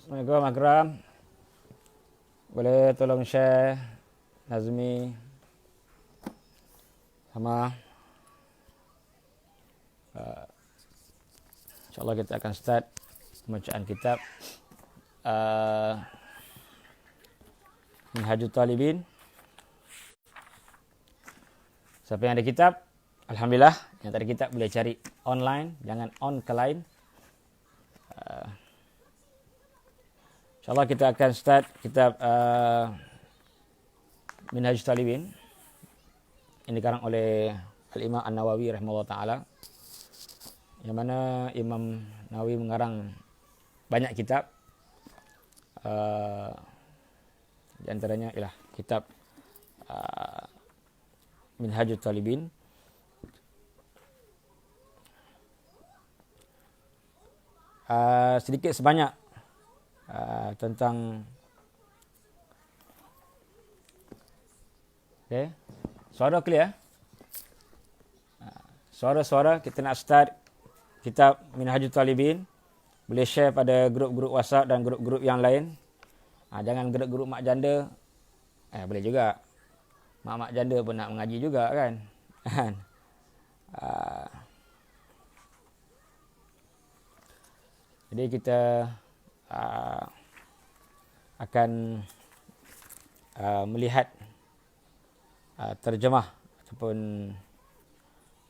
Assalamualaikum Akram. Boleh tolong share Nazmi sama InsyaAllah kita akan start pembacaan kitab Minhajul Talibin. Siapa yang ada kitab, Alhamdulillah. Yang tak ada kitab boleh cari online, jangan on ke lain. InsyaAllah kita akan start kitab Minhajul Talibin. Ini dikarang oleh Al-Imam An-Nawawi rahimahullah ta'ala. Yang mana Imam Nawawi mengarang banyak kitab. Di antaranya ialah kitab Minhajul Talibin. Sedikit sebanyak tentang suara clear. Suara-suara kita nak start kitab Minhajul Talibin. Boleh share pada grup-grup WhatsApp dan grup-grup yang lain. Jangan grup-grup mak janda. Boleh juga. Mak-mak janda pun nak mengaji juga kan. Jadi kita akan melihat terjemah ataupun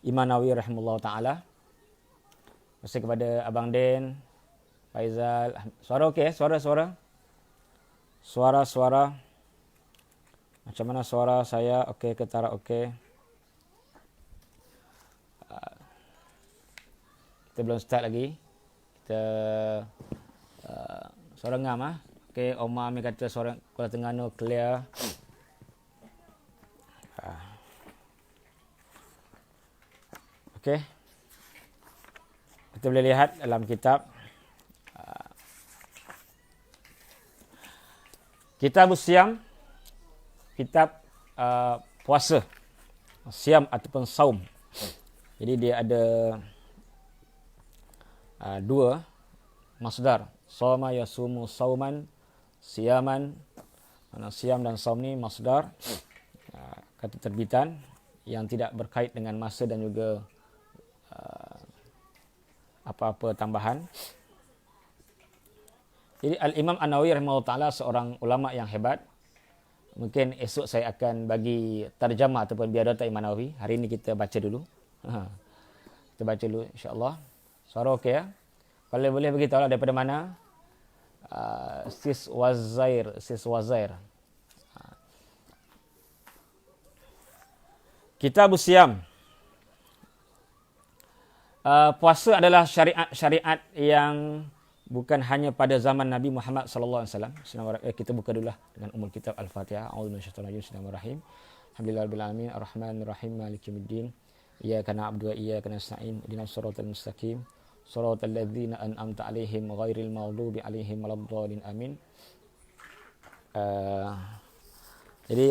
Imam Nawawi rahimahullah ta'ala. Masih kepada Abang Den, Faizal. Suara okey? Suara. Macam mana suara saya? Okey ke tak okey? Kita belum start lagi. Kita suara ngam ah. Okey, Omar Amir kata suara Kuala Terengganu clear. Okey. Kita boleh lihat dalam kitab Kitab Siam, kitab puasa, siam ataupun saum. Jadi dia ada dua masdar, soma yasumu sauman, siaman. Mana siam dan saum ni masdar, kata terbitan yang tidak berkait dengan masa dan juga apa-apa tambahan. Jadi Al-Imam An-Nawawi rahimahullah ta'ala seorang ulama yang hebat. Mungkin esok saya akan bagi terjemah ataupun biadata Imam Nawawi. Hari ini kita baca dulu. Kita baca dulu insya-Allah. Suara okey ya? Kalau boleh beritahulah daripada mana? Sis Wazair. Kitab Siam. Puasa adalah syariat yang bukan hanya pada zaman Nabi Muhammad sallallahu alaihi wasallam. Kita buka dululah dengan umul kitab Al-Fatihah. A'udzu minasyaitonir rajim. Bismillahirrahmanirrahim. Alhamdulillahirabbil alamin, arrahmanir rahim, maliki yaumiddin. Iyyaka na'budu wa iyyaka nasta'in. Ihdinas siratal mustaqim. Shiratal ladzina an'amta 'alaihim ghairil maghdubi 'alaihim waladdallin. Amin. Jadi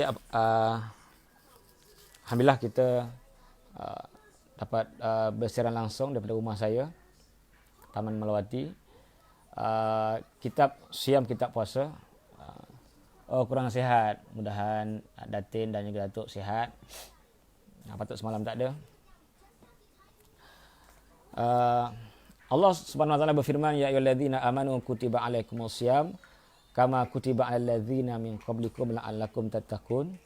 alhamdulillah kita dapat bersiaran langsung daripada rumah saya, Taman Melawati. Kitab siam, kitab puasa. Kurang sihat. Mudahan Datin dan juga Datuk sihat. Patut semalam tak ada. Allah Subhanahu wa taala berfirman, ya ayyuhalladzina amanu kutiba alaikumus syiyam kama kutiba alal ladzina min qablikum la'allakum tattaqun.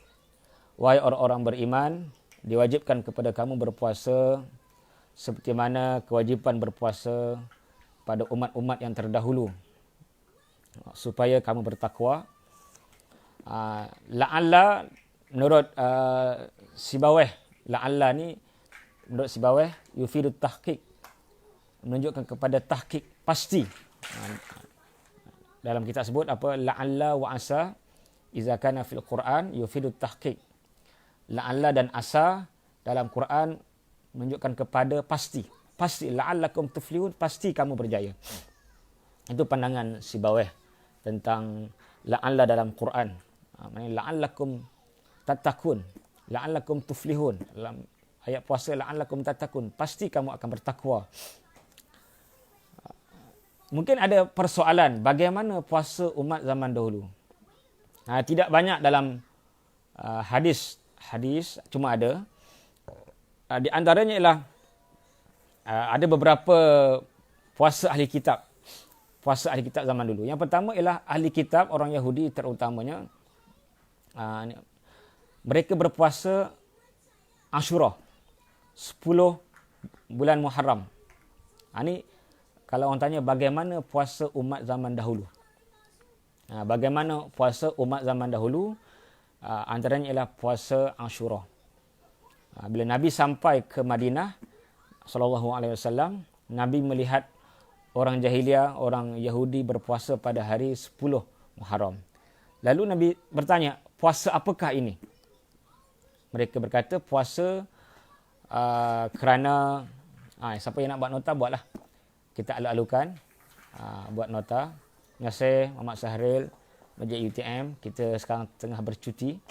Wahai orang-orang beriman, diwajibkan kepada kamu berpuasa seperti mana kewajipan berpuasa pada umat-umat yang terdahulu, supaya kamu bertakwa. La'alla menurut Sibawih, la'alla ni menurut Sibawih yufidut tahqiq, menunjukkan kepada tahqiq, pasti. Dalam kitab sebut apa? La'alla wa asa iza kana fil Quran yufidut tahqiq. La'alla dan asa dalam Quran menunjukkan kepada pasti. Pasti. La'allakum tuflihun. Pasti kamu berjaya. Itu pandangan Sibawih tentang la'alla dalam Quran. Maksudnya la'allakum tattaqun. La'allakum tuflihun. Dalam ayat puasa la'allakum tattaqun, pasti kamu akan bertakwa. Mungkin ada persoalan bagaimana puasa umat zaman dahulu. Tidak banyak dalam hadis cuma ada. Di antaranya ialah ada beberapa puasa ahli kitab. Puasa ahli kitab zaman dulu. Yang pertama ialah ahli kitab, orang Yahudi terutamanya. Mereka berpuasa Ashura, 10 bulan Muharram. Ini kalau orang tanya bagaimana puasa umat zaman dahulu. Bagaimana puasa umat zaman dahulu? Antaranya ialah puasa Ashura. Bila Nabi sampai ke Madinah sallallahu alaihi wasallam, Nabi melihat orang jahiliah, orang Yahudi berpuasa pada hari 10 Muharram. Lalu Nabi bertanya, puasa apakah ini? Mereka berkata puasa kerana siapa yang nak buat nota buatlah. Kita alu-alukan buat nota. Terima kasih Muhammad Sahril, Masjid UTM. Kita sekarang tengah bercuti.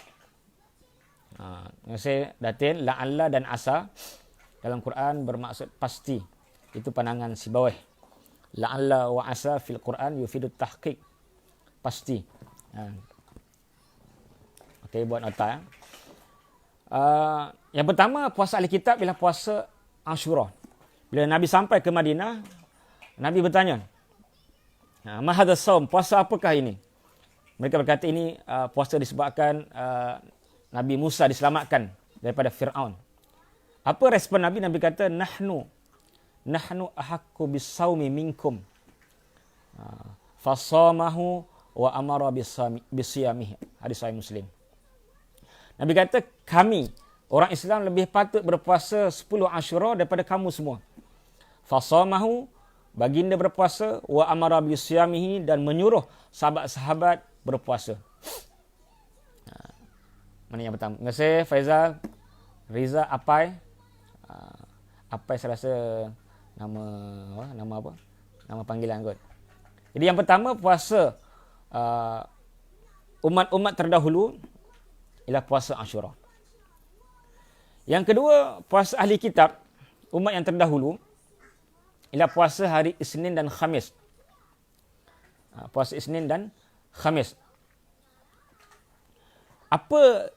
Terima kasih Datin. La'alla dan asa dalam Quran bermaksud pasti. Itu pandangan Sibawih. La'alla wa asa fil Quran yufidut tahqiq. Pasti. Okey, buat nota. Yang pertama, puasa ahli kitab ialah puasa Ashura. Bila Nabi sampai ke Madinah, Nabi bertanya, ma hadha saum, puasa apakah ini? Mereka berkata ini puasa disebabkan Nabi Musa diselamatkan daripada Fir'aun. Apa respon Nabi? Nabi kata, nahnu ahaqqu bis-saumi minkum. Fasamahu wa amara bisiyamihi. Hadis Sahih Muslim. Nabi kata, kami orang Islam lebih patut berpuasa 10 Ashura daripada kamu semua. Fasamahu, baginda berpuasa, wa amara bisiyamihi, dan menyuruh sahabat-sahabat berpuasa. Mana yang pertama? Terima kasih Faizal, Riza, Apai. Apai saya rasa nama apa? Nama panggilan kot. Jadi yang pertama, puasa umat-umat terdahulu ialah puasa Ashura. Yang kedua, puasa ahli kitab, umat yang terdahulu, ialah puasa hari Isnin dan Khamis. Puasa Isnin dan Khamis. Apa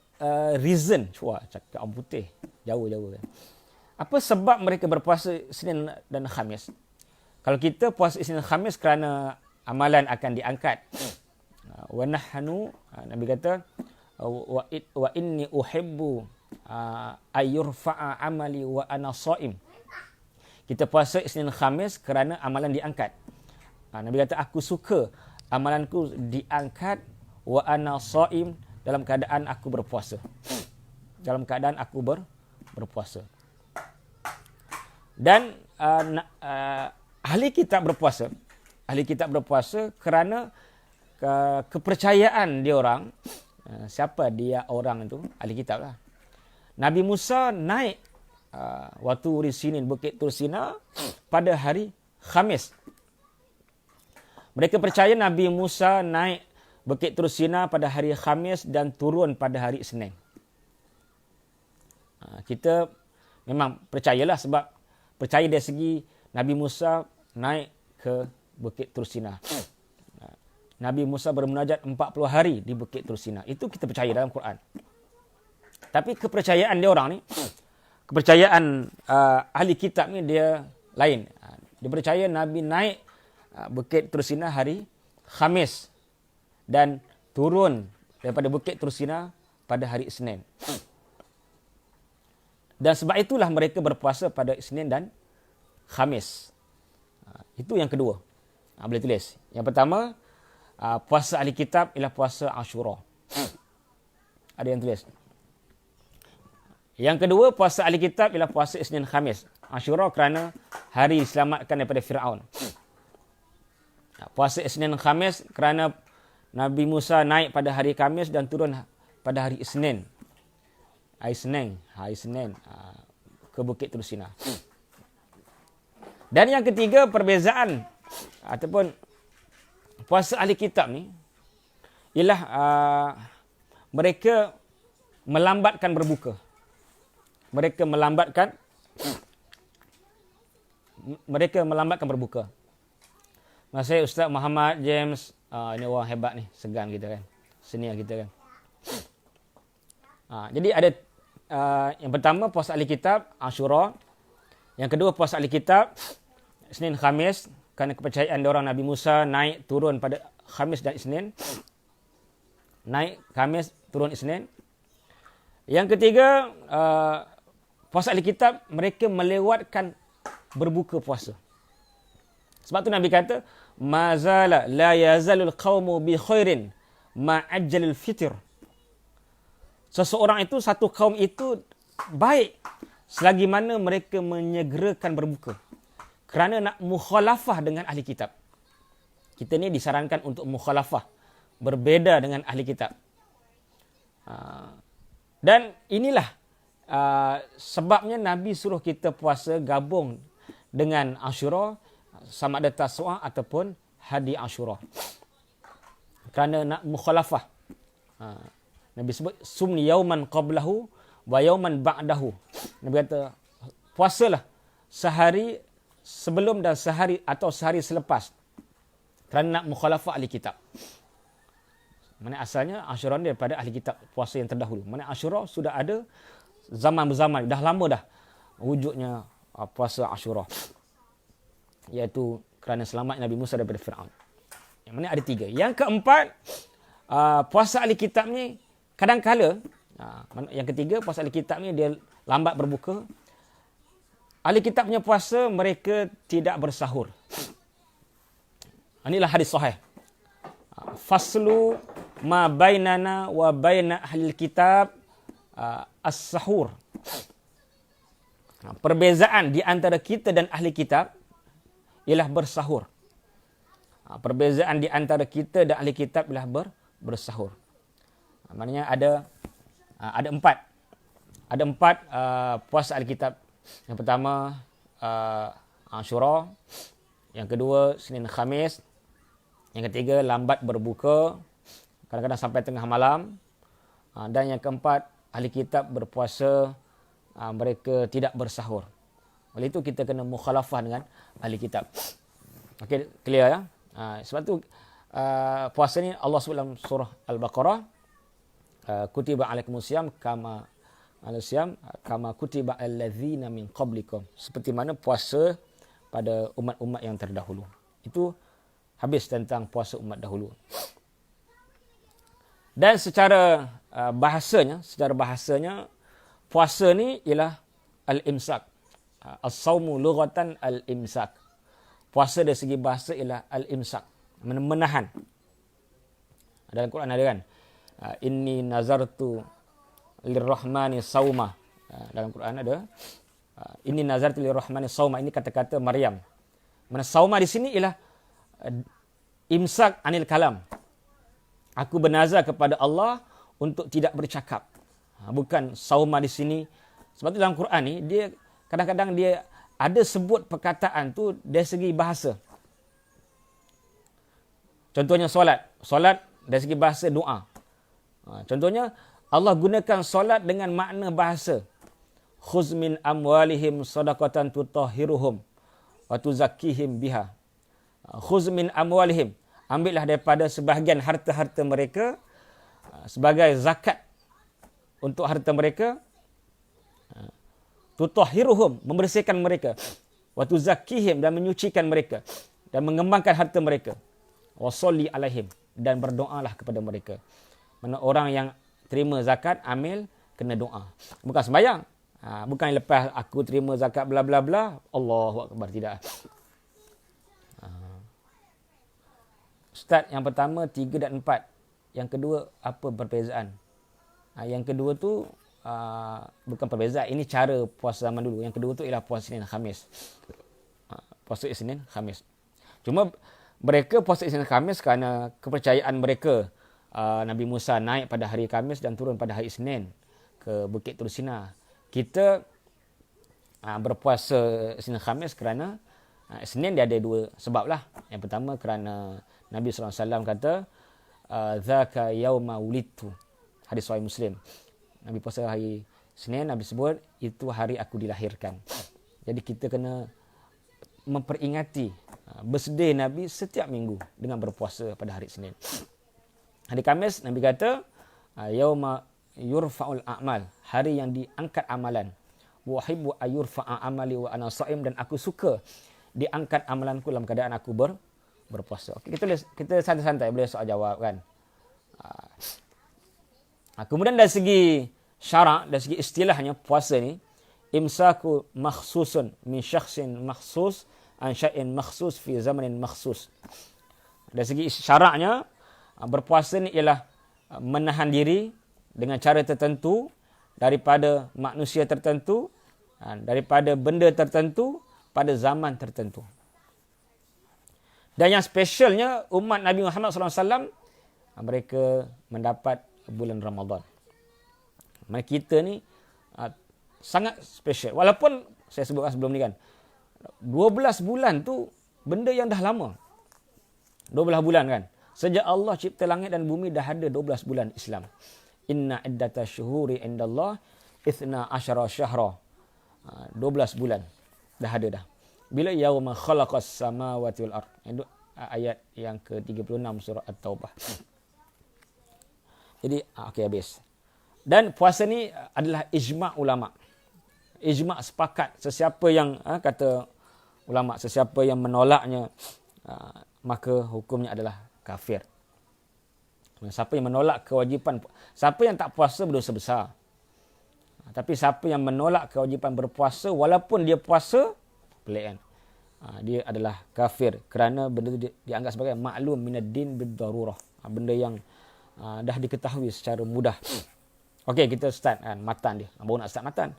reason? Cuba cakap orang putih. Jauh-jauh. Apa sebab mereka berpuasa Isnin dan Khamis? Kalau kita puasa Isnin dan Khamis kerana amalan akan diangkat. Wa nahnu, Nabi kata, wa inni uhibbu ayyurfa'a amali wa ana shaim. Kita puasa Isnin Khamis kerana amalan diangkat. Nabi kata, aku suka amalanku diangkat wa ana shaim, dalam keadaan aku berpuasa. Dalam keadaan aku berpuasa. Dan ahli kitab berpuasa. Ahli kitab berpuasa kerana kepercayaan dia orang. Siapa dia orang itu? Ahli kitab lah. Nabi Musa naik Watu Risinin, Bukit Tursina pada hari Khamis. Mereka percaya Nabi Musa naik Bukit Tursina pada hari Khamis dan turun pada hari Isnin. Kita memang percayalah sebab percaya dari segi Nabi Musa naik ke Bukit Tursina. Nabi Musa bermunajat 40 hari di Bukit Tursina. Itu kita percaya dalam Quran. Tapi kepercayaan dia orang ni, kepercayaan ahli kitab ni dia lain. Dia percaya Nabi naik Bukit Tursina hari Khamis dan turun daripada Bukit Tursina pada hari Isnin. Dan sebab itulah mereka berpuasa pada Isnin dan Khamis. Itu yang kedua. Boleh tulis. Yang pertama, puasa ahli kitab ialah puasa Ashura. Ada yang tulis. Yang kedua, puasa ahli kitab ialah puasa Isnin Khamis. Ashura kerana hari diselamatkan daripada Fir'aun. Puasa Isnin Khamis kerana Nabi Musa naik pada hari Khamis dan turun pada hari Isnin. Hari Isnin ke Bukit Tursina. Dan yang ketiga, perbezaan ataupun puasa ahli kitab ni ialah mereka melambatkan berbuka. mereka melambatkan berbuka. Saya Ustaz Muhammad James, ini orang hebat ni, segan kita kan, senior kita kan. Jadi ada yang pertama puasa ahli kitab Ashura, yang kedua puasa ahli kitab Isnin Khamis, kerana kepercayaan orang Nabi Musa naik turun pada Khamis dan Isnin. Naik Khamis, turun Isnin. Yang ketiga, puasa ahli kitab mereka melewatkan berbuka puasa. Sebab tu Nabi kata, mazala la yazalul qaumu bi khairin ma ajjalul fitr. Seseorang itu, satu kaum itu baik selagi mana mereka menyegerakan berbuka. Kerana nak mukhalafah dengan ahli kitab. Kita ni disarankan untuk mukhalafah, berbeza dengan ahli kitab. Dan inilah sebabnya Nabi suruh kita puasa gabung dengan Ashura, sama ada Tasu'ah ataupun Hadi Ashura. Kerana nak mukhalafah. Nabi sebut sumni yauman qablahu wa yauman ba'dahu. Nabi kata puasalah sehari sebelum dan sehari atau sehari selepas. Kerana nak mukhalafah ahli kitab. Mana asalnya Ashura ni daripada ahli kitab, puasa yang terdahulu. Mana Ashura sudah ada zaman berzaman, dah lama dah wujudnya puasa Ashura. Iaitu kerana selamat Nabi Musa daripada Fir'aun. Yang mana ada 3. Yang keempat, puasa ahli kitab ni kadang-kala, yang ketiga, puasa ahli kitab ni dia lambat berbuka. Ahli kitab punya puasa mereka tidak bersahur. Inilah hadis sahih. Faslu ma bainana wa baina ahli kitab as-sahur. Perbezaan di antara kita dan ahli kitab ialah bersahur. Perbezaan di antara kita dan ahli kitab ialah bersahur. Maknanya ada 4. Ada 4 puasa ahli kitab. Yang pertama Ashura, yang kedua Senin Khamis, yang ketiga lambat berbuka, kadang-kadang sampai tengah malam, dan yang keempat ahli kitab berpuasa mereka tidak bersahur. Oleh itu kita kena mukhalafah dengan ahli kitab. Okey, clear ya? Sebab tu puasa ni Allah sebut dalam surah Al-Baqarah, kutiba alaikumusiyam kama kutiba allazina min qablikum. Seperti mana puasa pada umat-umat yang terdahulu. Itu habis tentang puasa umat dahulu. Dan secara bahasanya puasa ni ialah al-imsak. As-saumu lughatan al-imsak. Puasa dari segi bahasa ialah al-imsak, menahan. Dalam Quran ada kan? Inni nazartu lirrahmani sauma. Dalam Quran ada inni nazartu lirrahmani sauma. Ini kata-kata Maryam. Mana sauma di sini ialah imsak anil kalam. Aku bernazar kepada Allah untuk tidak bercakap. Bukan sauma di sini. Sebab tu dalam Quran ni dia kadang-kadang dia ada sebut perkataan tu dari segi bahasa. Contohnya solat. Solat dari segi bahasa doa. Contohnya Allah gunakan solat dengan makna bahasa. Khuz min amwalihim sadaqatan tutahhiruhum wa tuzakkihim biha. Khuz min amwalihim. Ambillah daripada sebahagian harta-harta mereka sebagai zakat untuk harta mereka. Tutahhiruhum, membersihkan mereka. Wa tuzakkihim, dan menyucikan mereka. Dan mengembangkan harta mereka. Wa sholli alaihim, dan berdoalah kepada mereka. Mana orang yang terima zakat, amil, kena doa. Bukan sembahyang. Bukan lepas aku terima zakat bla bla bla, Allahu Akbar, tidak. Ustaz, yang pertama 3 dan 4. Yang kedua, apa perbezaan? Yang kedua tu bukan perbezaan. Ini cara puasa zaman dulu. Yang kedua tu ialah puasa Isnin Khamis. Puasa Isnin Khamis. Cuma mereka puasa Isnin Khamis kerana kepercayaan mereka. Nabi Musa naik pada hari Khamis dan turun pada hari Isnin ke Bukit Tur Sina. Kita berpuasa Isnin Khamis kerana Isnin dia ada 2 sebab lah. Yang pertama kerana Nabi SAW kata, Zaka yauma wulidtu. Hadis Sahih Muslim. Nabi puasa hari Senin Nabi sebut itu hari aku dilahirkan. Jadi kita kena memperingati birthday Nabi setiap minggu dengan berpuasa pada hari Senin. Hari Khamis Nabi kata yauma yurfa'ul a'mal, hari yang diangkat amalan. Wa uhibbu ayurfa'a amali wa ana sha'im, dan aku suka diangkat amalanku dalam keadaan aku berpuasa. Okey, kita santai-santai boleh soal jawab kan. Kemudian dari segi syarak, dari segi istilahnya puasa ni imsaku makhsusun min syakhsin makhsus an syai'in makhsus fi zamanin makhsus. Dari segi syaraknya, berpuasa ni ialah menahan diri dengan cara tertentu daripada manusia tertentu, daripada benda tertentu pada zaman tertentu. Dan yang spesialnya umat Nabi Muhammad SAW, mereka mendapat bulan Ramadan. Kita ni sangat spesial. Walaupun saya sebutkan sebelum ni kan, 12 bulan tu benda yang dah lama. 12 bulan kan. Sejak Allah cipta langit dan bumi dah ada 12 bulan Islam. Inna iddata syuhuri indallah 12 syahra. 12 bulan dah ada dah. Bila yauma khalaqas samawati wal ard. Itu ayat yang ke-36 surah At-Taubah. Jadi okey, habis. Dan puasa ni adalah ijma' ulama. Ijma' sepakat, sesiapa yang kata ulama, sesiapa yang menolaknya maka hukumnya adalah kafir. Siapa yang menolak kewajipan, siapa yang tak puasa berdosa besar. Tapi siapa yang menolak kewajipan berpuasa walaupun dia puasa, pelik kan? Dia adalah kafir kerana benda itu dianggap sebagai maklum minad din bid darurah. Benda yang dah diketahui secara mudah. Okey, kita start kan matan dia. Baru nak start matan.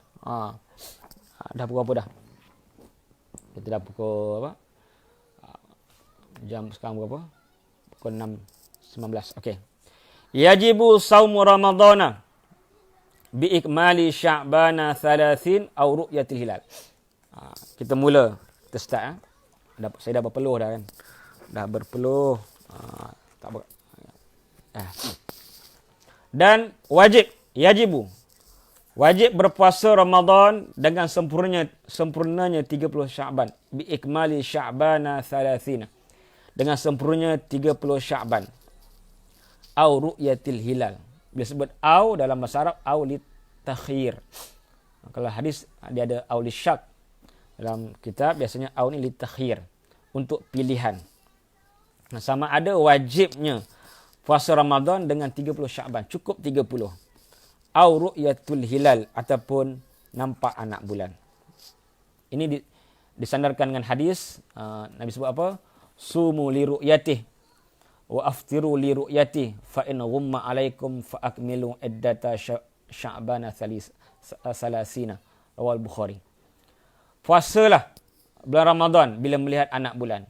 Dah pukul apa dah? Kita dah pukul apa? Jam sekarang berapa? Pukul 6.19. Okey. Yajibu saumu Ramadana bi ikmali Sya'bana 30 aw ru'yatil hilal. Kita mula, kita start saya dah berpeluh dah kan. Dah berpeluh. Tak ber. Dan yajibu wajib berpuasa Ramadan dengan sempurnanya 30 Sya'ban bi ikmali Sya'bana 30, dengan sempurnanya 30 Sya'ban au ru'yatil hilal. Bila sebut au dalam bahasa Arab, au li takhir. Kalau hadis dia ada au li syak. Dalam kitab biasanya au ni li takhir, untuk pilihan. Sama ada wajibnya puasa Ramadan dengan 30 Sya'ban, cukup 30. Au ru'yatul hilal, ataupun nampak anak bulan. Ini disandarkan dengan hadis Nabi sebut apa? Sumu li ru'yatih wa aftiru li ru'yatih fa in ghumma alaikum fa akmilu iddata Sya'bana 30. Rawal Bukhari. Puasalah bulan Ramadan bila melihat anak bulan,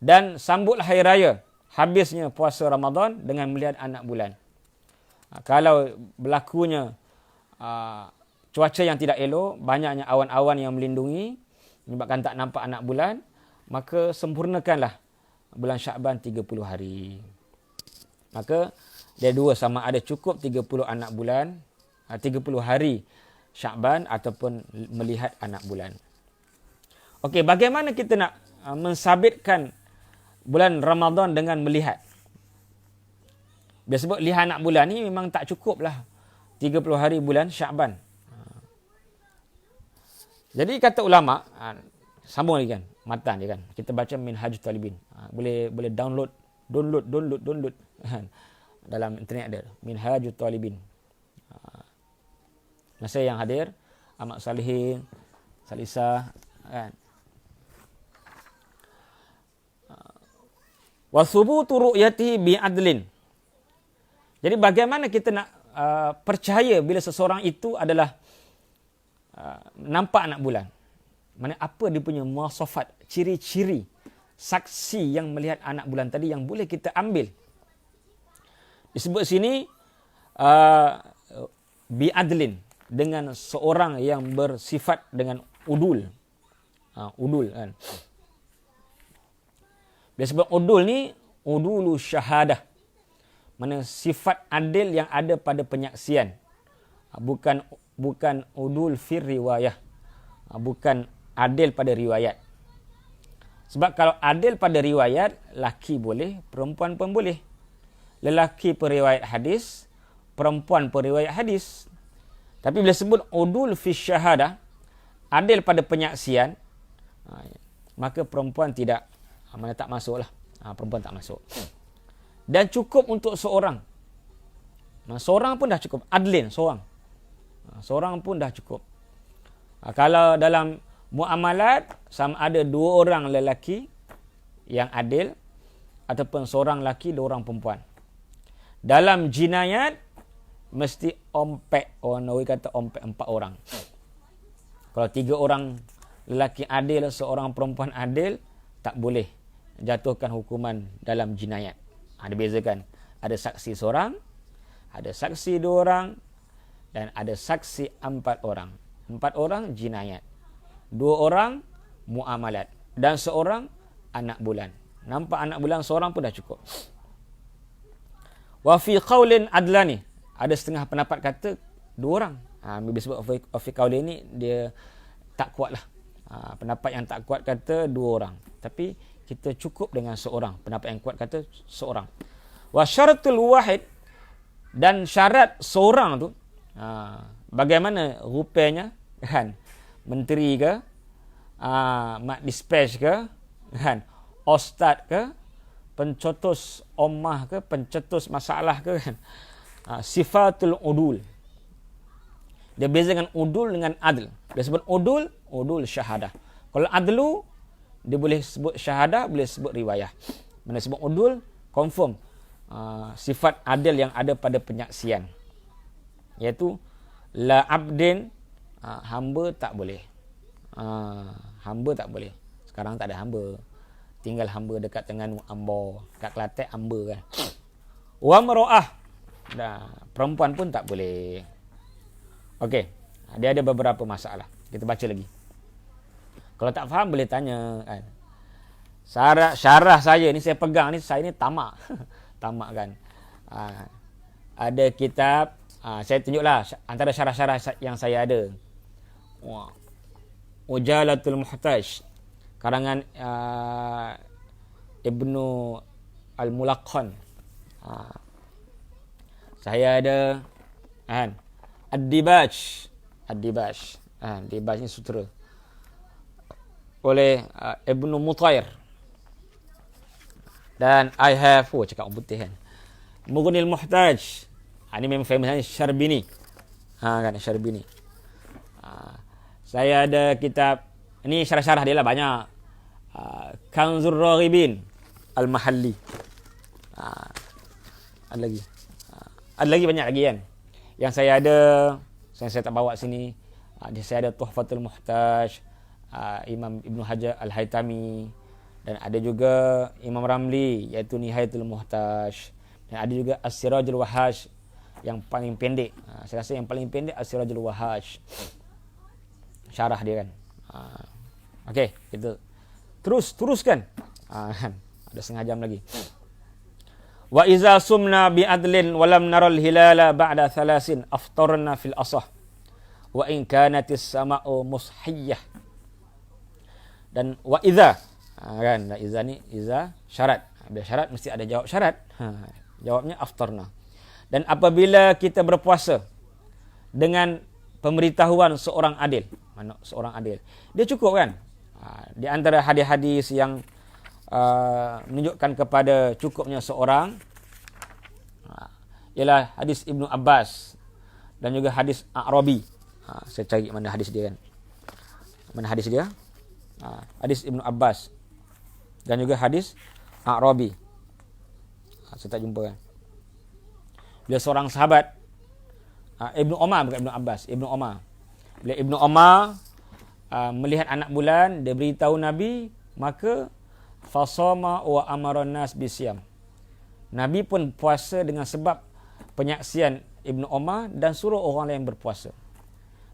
dan sambutlah hari raya habisnya puasa Ramadan dengan melihat anak bulan. Kalau berlakunya cuaca yang tidak elok, banyaknya awan-awan yang melindungi menyebabkan tak nampak anak bulan, maka sempurnakanlah bulan Sya'ban 30 hari. Maka dia dua, sama ada cukup 30 anak bulan, 30 hari Sya'ban ataupun melihat anak bulan. Okey, bagaimana kita nak mensabitkan bulan Ramadan dengan melihat? Dia sebut lihat anak bulan ni memang tak cukup lah 30 hari bulan Sya'ban. Jadi kata ulama, sambung lagi kan, matan dia kan. Kita baca Minhajut Talibin. Boleh download dalam internet ada Minhajut Talibin. Saya yang hadir, Ahmad Salihin, Salisa kan. Wa thubutu ru'yatihi bi'adlin. Jadi bagaimana kita nak percaya bila seseorang itu adalah nampak anak bulan? Mana apa dia punya muwasafat, ciri-ciri saksi yang melihat anak bulan tadi yang boleh kita ambil? Disebut sini bi'adlin, dengan seorang yang bersifat dengan udul. Udul kan. Bila sebut udul ni, udulu syahadah. Mana sifat adil yang ada pada penyaksian. Bukan bukan udul fir riwayah. Bukan adil pada riwayat. Sebab kalau adil pada riwayat, laki boleh, perempuan pun boleh. Lelaki periwayat hadis, perempuan periwayat hadis. Tapi bila sebut udul fi syahadah, adil pada penyaksian, maka perempuan tidak, mana tak masuklah. Perempuan tak masuk. Dan cukup untuk seorang. Seorang pun dah cukup. Adlin, seorang. Seorang pun dah cukup. Kalau dalam muamalat, sama ada 2 orang lelaki yang adil, ataupun seorang lelaki, 2 orang perempuan. Dalam jinayat, mesti ompek. Orang Nawawi kata ompek 4 orang. Kalau 3 orang lelaki adil, seorang perempuan adil, tak boleh jatuhkan hukuman dalam jinayat. Ada bezakan. Ada saksi seorang, ada saksi 2 orang, dan ada saksi 4 orang. 4 orang jinayat. 2 orang muamalat. Dan seorang anak bulan. Nampak anak bulan seorang pun dah cukup. Wa fi qaulin adlani. Ada setengah pendapat kata 2 orang. Bila sebut wa fi qaulin ni, dia tak kuat lah. Pendapat yang tak kuat kata 2 orang. Tapi kita cukup dengan seorang. Pendapat yang kuat kata seorang. Wa syaratul wahid. Dan syarat seorang tu, bagaimana rupanya, kan? Menteri ke, mak dispatch ke, kan? Ustaz ke, pencetus ummah ke, pencetus masalah ke, kan? Sifatul udul. Dia beza dengan udul dengan adl. Dia sebut udul, udul syahadah. Kalau adlu, dia boleh sebut syahadah, boleh sebut riwayah. Mana sebut udul, confirm sifat adil yang ada pada penyaksian. Iaitu la abdin, hamba tak boleh. Hamba tak boleh. Sekarang tak ada hamba. Tinggal hamba dekat Terengganu, Ambo. Dekat Kelantan, hamba kan. Wa mar'ah. Perempuan pun tak boleh. Okey. Dia ada beberapa masalah. Kita baca lagi. Kalau tak faham boleh tanya kan. Syarah saya ni saya pegang ni, saya ni tamak. Tamak kan. Ada kitab, saya tunjuklah antara syarah-syarah yang saya ada. Ujalatul Muhtaj, karangan Ibnu Al-Mulaqqan. Saya ada kan Ad-Dibaj. Dibaj ni sutera oleh Ibnu Mutair. Dan I have, cakap orang putih kan, Mughnil Muhtaj. Ini memang famous, Syarbini. Kan, Syarbini. Saya ada kitab, ini syarah-syarah dia lah banyak. Kanzur Raghibin Al-Mahalli. Ada lagi. Ada lagi banyak lagi kan. Yang saya ada, saya tak bawa sini. Saya ada Tuhfatul Muhtaj, Imam Ibn Hajar Al-Haytami. Dan ada juga Imam Ramli, iaitu Nihayatul Muhtaj. Dan ada juga As-Sirajul Wahhaj, yang paling pendek. Saya rasa yang paling pendek As-Sirajul Wahhaj. Syarah dia kan. Okey, kita teruskan. Ada setengah jam lagi. Wa iza sumna bi adlin wa lam naral hilala ba'da thalasin aftarna fil asah. Wa in kanatis sama'u mushiyah. Dan wa iza, kan, iza ni iza syarat. Bila syarat mesti ada jawab syarat. Jawabnya aftarna. Dan apabila kita berpuasa dengan pemberitahuan seorang adil, mana seorang adil, dia cukup kan. Di antara hadis-hadis yang menunjukkan kepada cukupnya seorang ialah hadis Ibnu Abbas dan juga hadis A'rabi. Saya cari mana hadis dia kan. Mana hadis dia? Hadis Ibnu Abbas dan juga hadis A'rabi. Saya tak jumpa kan. Bila seorang sahabat, Ibnu Umar, bukan Ibnu Abbas, Ibnu Umar. Bila Ibnu Umar melihat anak bulan, dia beritahu Nabi, maka fasama wa amaran nas bisyam. Nabi pun puasa dengan sebab penyaksian Ibnu Umar dan suruh orang lain berpuasa.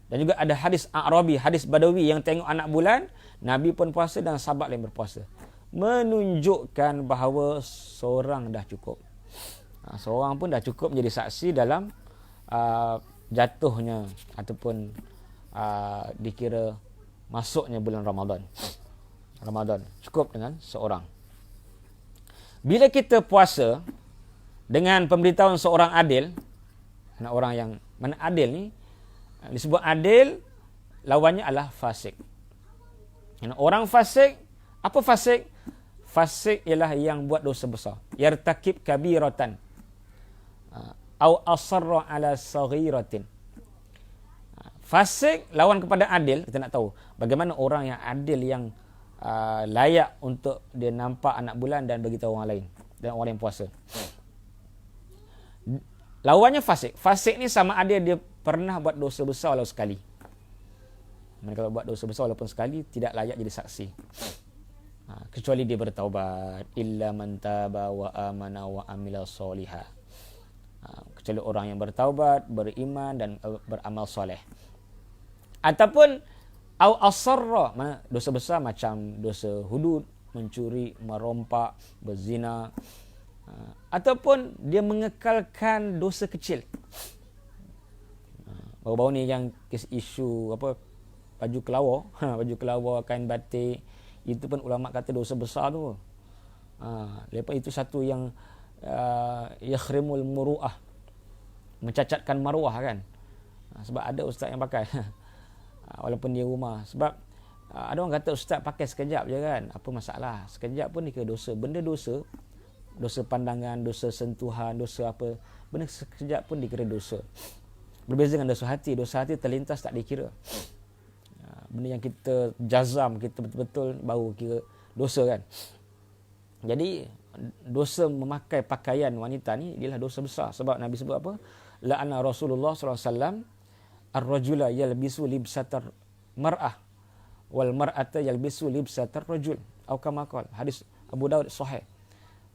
Dan juga ada hadis A'rabi, hadis Badawi yang tengok anak bulan, Nabi pun puasa dan sahabat lain berpuasa. Menunjukkan bahawa seorang dah cukup. Seorang pun dah cukup menjadi saksi dalam jatuhnya ataupun dikira masuknya bulan Ramadan. Cukup dengan seorang. Bila kita puasa dengan pemberitahuan seorang adil, orang yang mana adil ni disebut adil, lawannya adalah fasik. Orang fasik, apa fasik? Fasik ialah yang buat dosa besar. Yartakib kabiratan au asarra ala saghiratin. Fasik lawan kepada adil. Kita nak tahu bagaimana orang yang adil, yang layak untuk dia nampak anak bulan dan beritahu orang lain, dan orang yang puasa. Lawannya fasik. Fasik ni sama ada dia pernah buat dosa besar walau sekali. Kalau buat dosa besar walaupun sekali, tidak layak jadi saksi. Kecuali dia bertaubat. Illa man taba wa amana wa amila solihah. Kecuali orang yang bertaubat, beriman dan beramal soleh. Ataupun au asarra, mana dosa besar macam dosa hudud, mencuri, merompak, berzina. Ataupun dia mengekalkan dosa kecil. Baru-baru ni yang isu apa, baju kelawar, baju kelawar, kain batik, itu pun ulama kata dosa besar tu. Lepas itu satu yang yakhrimul muru'ah, mencacatkan maruah kan. Sebab ada ustaz yang pakai walaupun dia rumah. Sebab ada orang kata ustaz pakai sekejap je kan, apa masalah? Sekejap pun dikira dosa. Benda dosa, dosa pandangan, dosa sentuhan, dosa apa, benda sekejap pun dikira dosa. Berbeza dengan dosa hati. Dosa hati terlintas tak dikira. Benda yang kita jazam, kita betul-betul baru kira dosa kan. Jadi dosa memakai pakaian wanita ni ialah dosa besar. Sebab Nabi sebut apa? La'ana Rasulullah SAW ar-rajula yalbisu libsatar mar'ah wal mar'ata yalbisu libsatar rajul. Atau kama qala. Hadis Abu Daud sahih.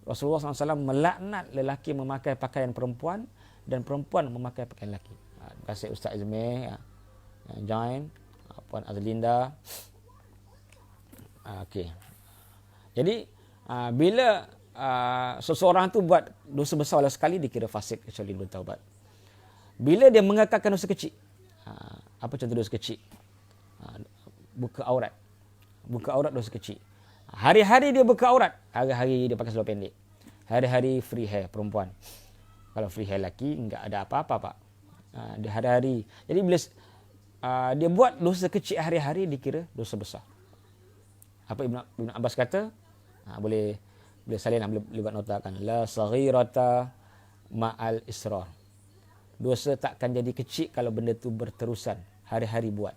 Rasulullah SAW melaknat lelaki memakai pakaian perempuan dan perempuan memakai pakaian lelaki. Terima kasih Ustaz Izmir, Jain, Puan Azlinda. Okey. Jadi bila seseorang tu buat dosa besar walau sekali, dikira fasik kecuali bertaubat. Bila dia mengekalkan dosa kecil, apa contoh dosa kecil? Buka aurat. Buka aurat dosa kecil. Hari-hari dia buka aurat, hari-hari dia pakai seluar pendek. Hari-hari free hair perempuan. Kalau free hair lelaki enggak ada apa-apa pak. Dia hari-hari. Jadi bila dia buat dosa kecil hari-hari, dikira dosa besar. Apa Ibn Abbas kata? Boleh salin, boleh buat nota kan. La saghirata ma'al israr. Dosa takkan jadi kecil kalau benda tu berterusan, hari-hari buat.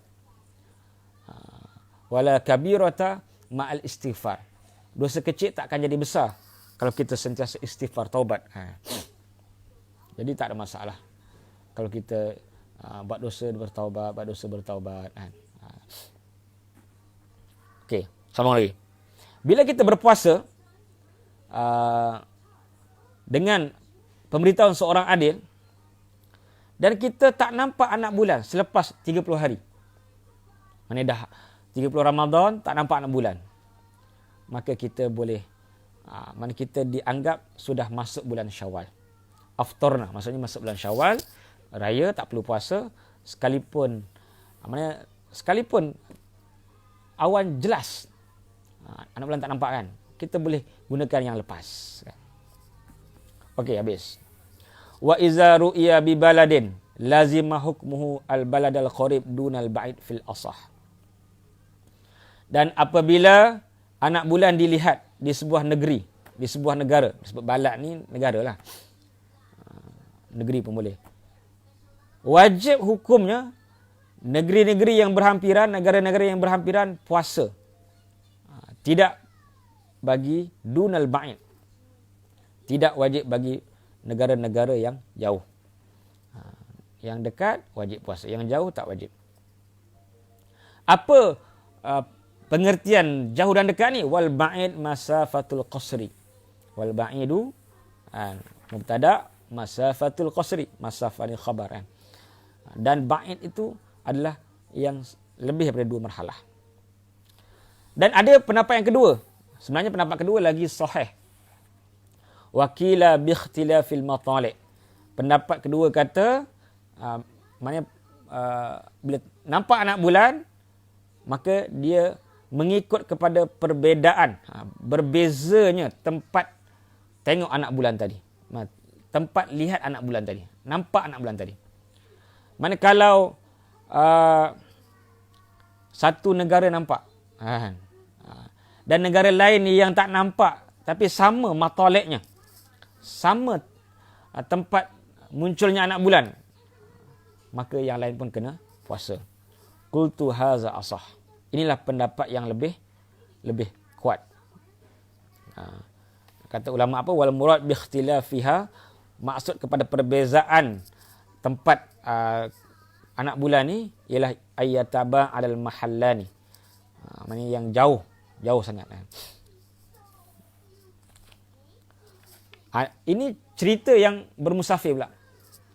Wala kabirata ma'al istighfar. Dosa kecil takkan jadi besar kalau kita sentiasa istighfar, taubat. Jadi tak ada masalah kalau kita buat dosa bertaubat, buat dosa bertaubat kan. Okey, sambung lagi. Bila kita berpuasa dengan pemberitahuan seorang adil dan kita tak nampak anak bulan selepas 30 hari. Mana dah 30 Ramadan tak nampak anak bulan. Maka kita boleh mana kita dianggap sudah masuk bulan Syawal. Aftarna, maksudnya masuk bulan Syawal, raya tak perlu puasa sekalipun awan jelas, anak bulan tak nampak kan, kita boleh gunakan yang lepas kan? Okey, habis. Wa iza ru'ya bi baladin lazima hukmuhu al baladal qarib dunal ba'id fil asah. Dan apabila anak bulan dilihat di sebuah negeri, di sebuah negara, disebut balad ni negara lah, negeri pun boleh, wajib hukumnya negeri-negeri yang berhampiran, negara-negara yang berhampiran puasa. Tidak bagi dunal ba'id. Tidak wajib bagi negara-negara yang jauh. Yang dekat wajib puasa, yang jauh tak wajib. Apa pengertian jauh dan dekat ni? Wal ba'id masafatul qasri. Wal ba'idu mubtada, masafatul qasri, masafah ni khabar kan. Dan ba'id itu adalah yang lebih daripada 2 marhalah. Dan ada pendapat yang kedua. Sebenarnya pendapat kedua lagi sahih. Wakila bi ikhtilafil matali'. Pendapat kedua kata maknanya bila nampak anak bulan, maka dia mengikut kepada perbezaan, berbezanya tempat tengok anak bulan tadi. Tempat lihat anak bulan tadi. Nampak anak bulan tadi. Mana kalau satu negara nampak, dan negara lain yang tak nampak, tapi sama matoleknya, sama tempat munculnya anak bulan, maka yang lain pun kena puasa. Qultu haza asah. Inilah pendapat yang lebih kuat. Kata ulama apa? Wal murad bi ikhtilafiha, maksud kepada perbezaan tempat anak bulan ni ialah ayyataba alal mahallani. Maknanya yang jauh sangat. Ini cerita yang bermusafir pula.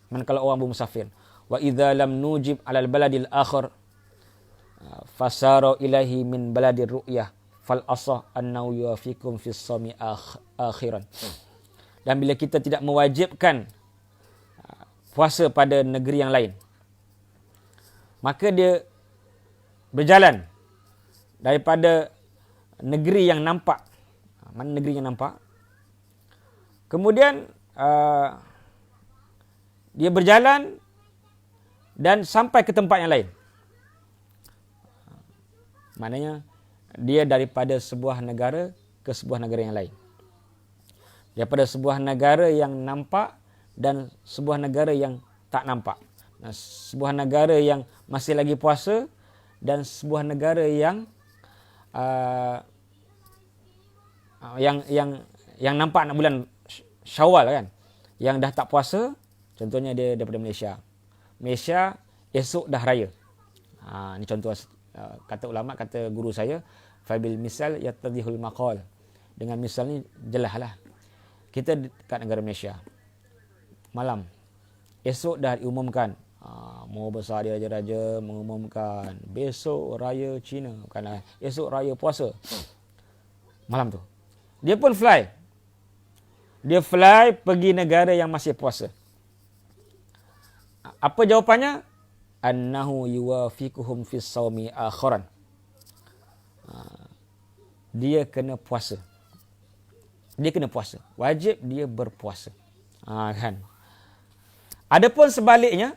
Manakala orang bermusafir. Wa idza lam nujib alal baladil akhar fasara ilahi min baladir ru'yah fal asah annahu yuafikum fis sami akhiran. Dan bila kita tidak mewajibkan puasa pada negeri yang lain, maka dia berjalan daripada negeri yang nampak. Mana negeri yang nampak? Kemudian dia berjalan dan sampai ke tempat yang lain. Maknanya dia daripada sebuah negara ke sebuah negara yang lain. Daripada sebuah negara yang nampak dan sebuah negara yang tak nampak. Sebuah negara yang masih lagi puasa dan sebuah negara yang nampak anak bulan Syawal kan, yang dah tak puasa. Contohnya dia daripada Malaysia. Malaysia esok dah raya. Ini contoh kata ulama, kata guru saya, fabil misal yattadhihul maqal. Dengan misal ni jelaslah. Kita dekat negara Malaysia. Malam. Esok dah diumumkan. Mau besar dia raja-raja mengumumkan besok raya Cina. Bukanlah, esok raya puasa. Malam tu. Dia pun fly. Dia fly pergi negara yang masih puasa. Apa jawapannya? Annahu yuwafiquhum fis sawmi akharan. Dia kena puasa. Dia kena puasa. Wajib dia berpuasa. Kan. Adapun sebaliknya,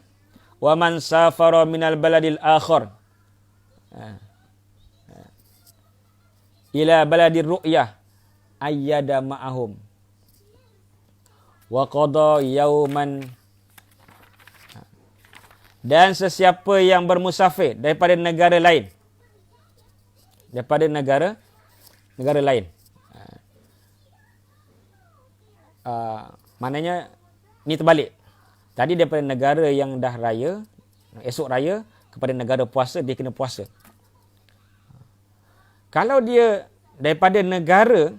wa man safara minal baladil akhar ila baladir ru'yah ayyada ma'ahum wa qada yauman. Dan sesiapa yang bermusafir daripada negara lain, lain, maknanya ni terbalik. Tadi daripada negara yang dah raya, esok raya, kepada negara puasa, dia kena puasa. Kalau dia daripada negara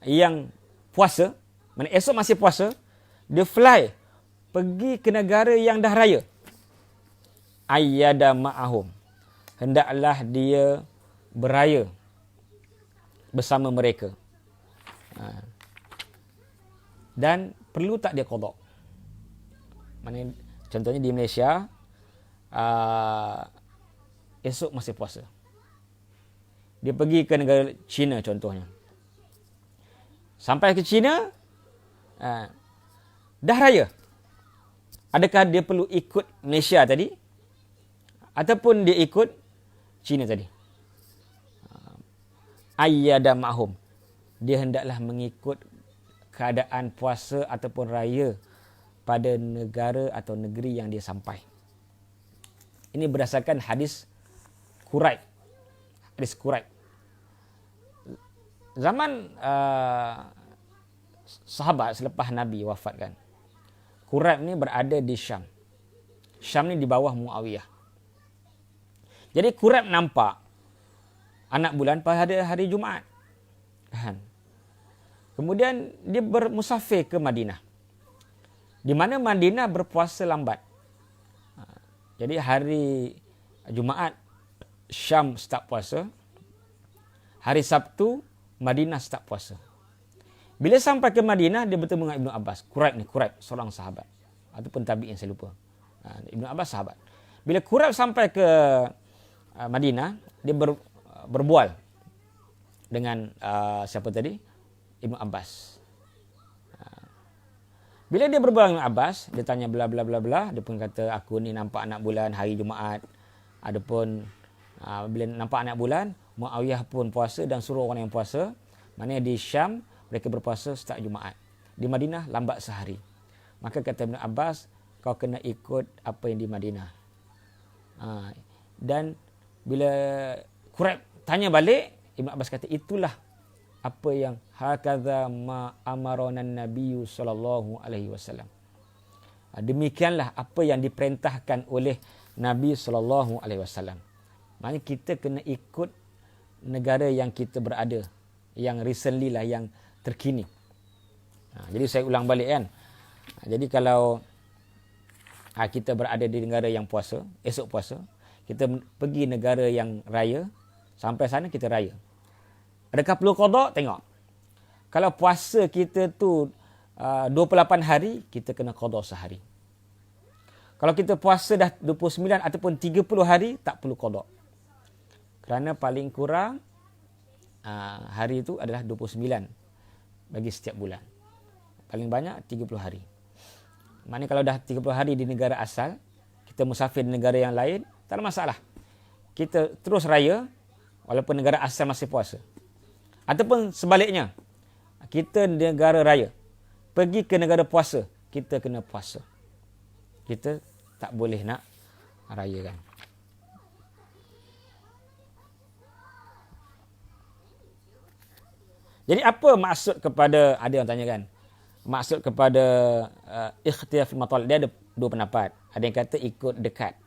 yang puasa, mana esok masih puasa, dia fly pergi ke negara yang dah raya, ayyada ma'ahum, hendaklah dia beraya bersama mereka. Dan perlu tak dia qada? Maknanya, contohnya di Malaysia, esok masih puasa. Dia pergi ke negara China contohnya. Sampai ke China, dah raya. Adakah dia perlu ikut Malaysia tadi? Ataupun dia ikut China tadi? Ayyada ma'hum. Dia hendaklah mengikut keadaan puasa ataupun raya pada negara atau negeri yang dia sampai. Ini berdasarkan hadis Quraib. Hadis Quraib. Zaman sahabat selepas Nabi wafat kan, Quraib ni berada di Syam. Syam ni di bawah Muawiyah. Jadi Quraib nampak anak bulan pada hari Jumaat. Kemudian dia bermusafir ke Madinah. Di mana Madinah berpuasa lambat. Jadi hari Jumaat Syam start puasa. Hari Sabtu Madinah start puasa. Bila sampai ke Madinah, dia bertemu dengan Ibnu Abbas. Quraib ni, Quraib, seorang sahabat. Ataupun tabi'in, saya lupa. Ibnu Abbas sahabat. Bila Quraib sampai ke Madinah, dia berbual dengan siapa tadi? Ibnu Abbas. Bila dia berbual dengan Abbas, dia tanya bla bla bla bla, dia pun kata aku ni nampak anak bulan hari Jumaat. Adapun bila nampak anak bulan, Muawiyah pun puasa dan suruh orang yang puasa. Maknanya di Syam mereka berpuasa setiap Jumaat. Di Madinah lambat sehari. Maka kata Ibn Abbas, kau kena ikut apa yang di Madinah. Dan bila Quraib tanya balik, Ibn Abbas kata itulah apa yang hakadha ma amarana nabiyyu sallallahu alaihi wasallam. Demikianlah apa yang diperintahkan oleh Nabi sallallahu alaihi wasallam. Maknanya kita kena ikut negara yang kita berada, yang recently lah, yang terkini. Jadi saya ulang balik kan. Jadi kalau kita berada di negara yang puasa, esok puasa, kita pergi negara yang raya, sampai sana kita raya. Adakah perlu qada? Tengok. Kalau puasa kita tu 28 hari, kita kena qada sehari. Kalau kita puasa dah 29 ataupun 30 hari, tak perlu qada. Kerana paling kurang hari itu adalah 29 bagi setiap bulan. Paling banyak 30 hari. Maknanya kalau dah 30 hari di negara asal, kita musafir di negara yang lain, tak ada masalah. Kita terus raya walaupun negara asal masih puasa. Ataupun sebaliknya, kita negara raya, pergi ke negara puasa, kita kena puasa. Kita tak boleh nak rayakan. Jadi apa maksud kepada, ada yang tanya kan, maksud kepada ikhtilaf matal, dia ada dua pendapat. Ada yang kata ikut dekat.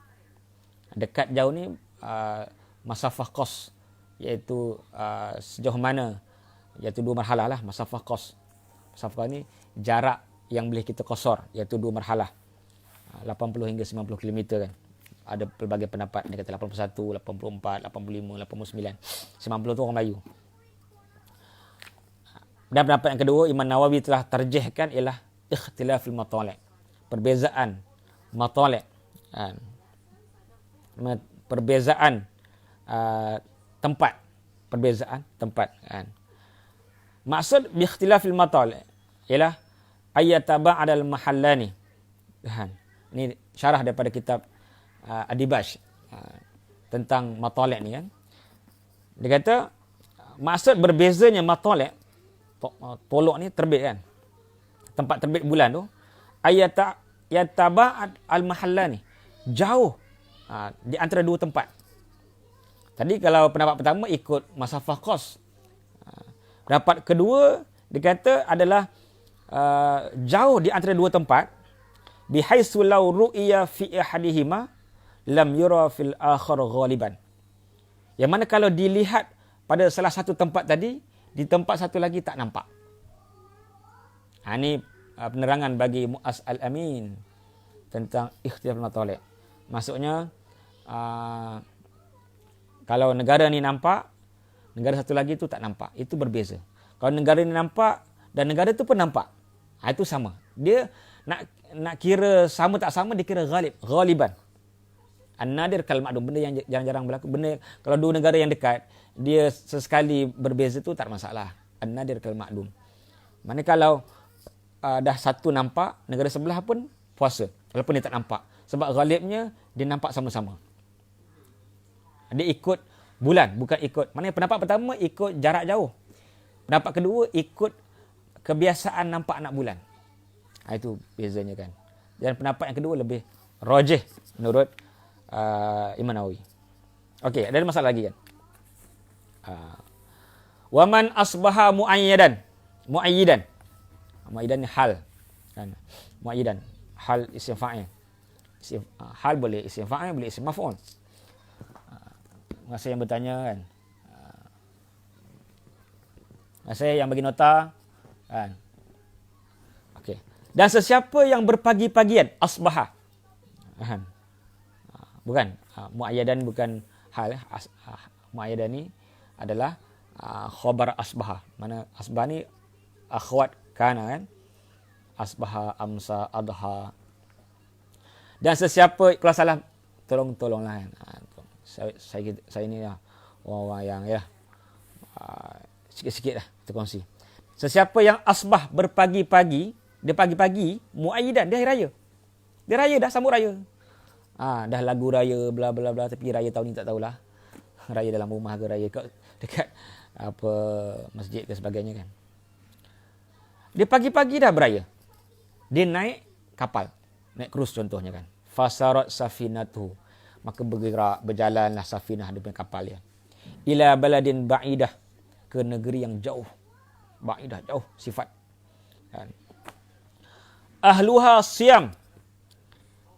Dekat jauh ni masafah qas, iaitu sejauh mana, iaitu 2 marhalah lah, masafah qas. Masafah ni jarak yang boleh kita qasar, iaitu 2 marhalah. 80 hingga 90 km kan. Ada pelbagai pendapat, dia kata 81, 84, 85, 89. 90 tu orang Melayu. Dan pendapat yang kedua, Imam Nawawi telah terjihkan ialah ikhtilafil matali'. Perbezaan matali'. Perbezaan tempat. Perbezaan tempat. Maksud biikhtilafil matali' ialah ayyataba'adal mahallani. Ini syarah daripada kitab Adibash tentang matali' ni kan. Dia kata maksud berbezanya matali', tolok ni terbit kan, tempat terbit bulan tu, ayyataba'ad al-mahallani, jauh di antara 2 tempat. Tadi kalau pendapat pertama ikut masafah qas. Pendapat kedua dia kata adalah jauh di antara 2 tempat, bihaitsu law ru'iya fi ahadihima lam yura fil akhar ghaliban. Yang mana kalau dilihat pada salah satu tempat tadi, di tempat satu lagi tak nampak. Ini penerangan bagi Mu'az Al-Amin tentang ikhtilaf matali'. Maksudnya kalau negara ni nampak, negara satu lagi tu tak nampak. Itu berbeza. Kalau negara ni nampak dan negara tu pun nampak, itu sama. Dia nak kira sama tak sama, dia kira ghaliban. An-nadir kal ma'dum, benda yang jarang-jarang berlaku. Benda kalau 2 negara yang dekat, dia sesekali berbeza tu tak masalah. An-nadir kal ma'dum. Mana kalau dah satu nampak, negara sebelah pun puasa walaupun dia tak nampak. Sebab ghalibnya dia nampak sama-sama. Dia ikut bulan, bukan ikut. Maknanya pendapat pertama ikut jarak jauh. Pendapat kedua ikut kebiasaan nampak anak bulan. Itu bezanya kan. Dan pendapat yang kedua lebih rajih menurut Imam Nawawi. Okey, ada masalah lagi kan? Waman asbaha muayyidan. Muayyidan ni hal kan. Muayyidan hal isim fa'il. Hal boleh isim fa'il, boleh isim maf'ul. Saya yang bertanya kan. Saya yang bagi nota kan. Okey. Dan sesiapa yang berpagi-pagian, asbaha. Bukan muayyadan, bukan hal. Muayyadan ni adalah khabar asbaha. Mana asbaha ni akhwat kana kan. Asbaha, amsa, adha. Dan sesiapa kalau salah tolonglah kan. Saya ni lah orang yang ya sikit-sikit lah terkongsi. Sesiapa yang asbah berpagi-pagi, dia pagi-pagi muayyidan, dia hari raya. Dia raya dah, sambut raya. Dah lagu raya bla bla bla, tapi raya tahun ni tak tahulah. Raya dalam rumah ke raya dekat apa masjid ke sebagainya kan. Dia pagi-pagi dah beraya. Dia naik kapal, naik krus contohnya kan. Fasarat safinatu, maka berjalanlah safinah dia punya kapal dia. Ila baladin ba'idah, ke negeri yang jauh. Ba'idah, jauh sifat. Kan. Ahluha siyam,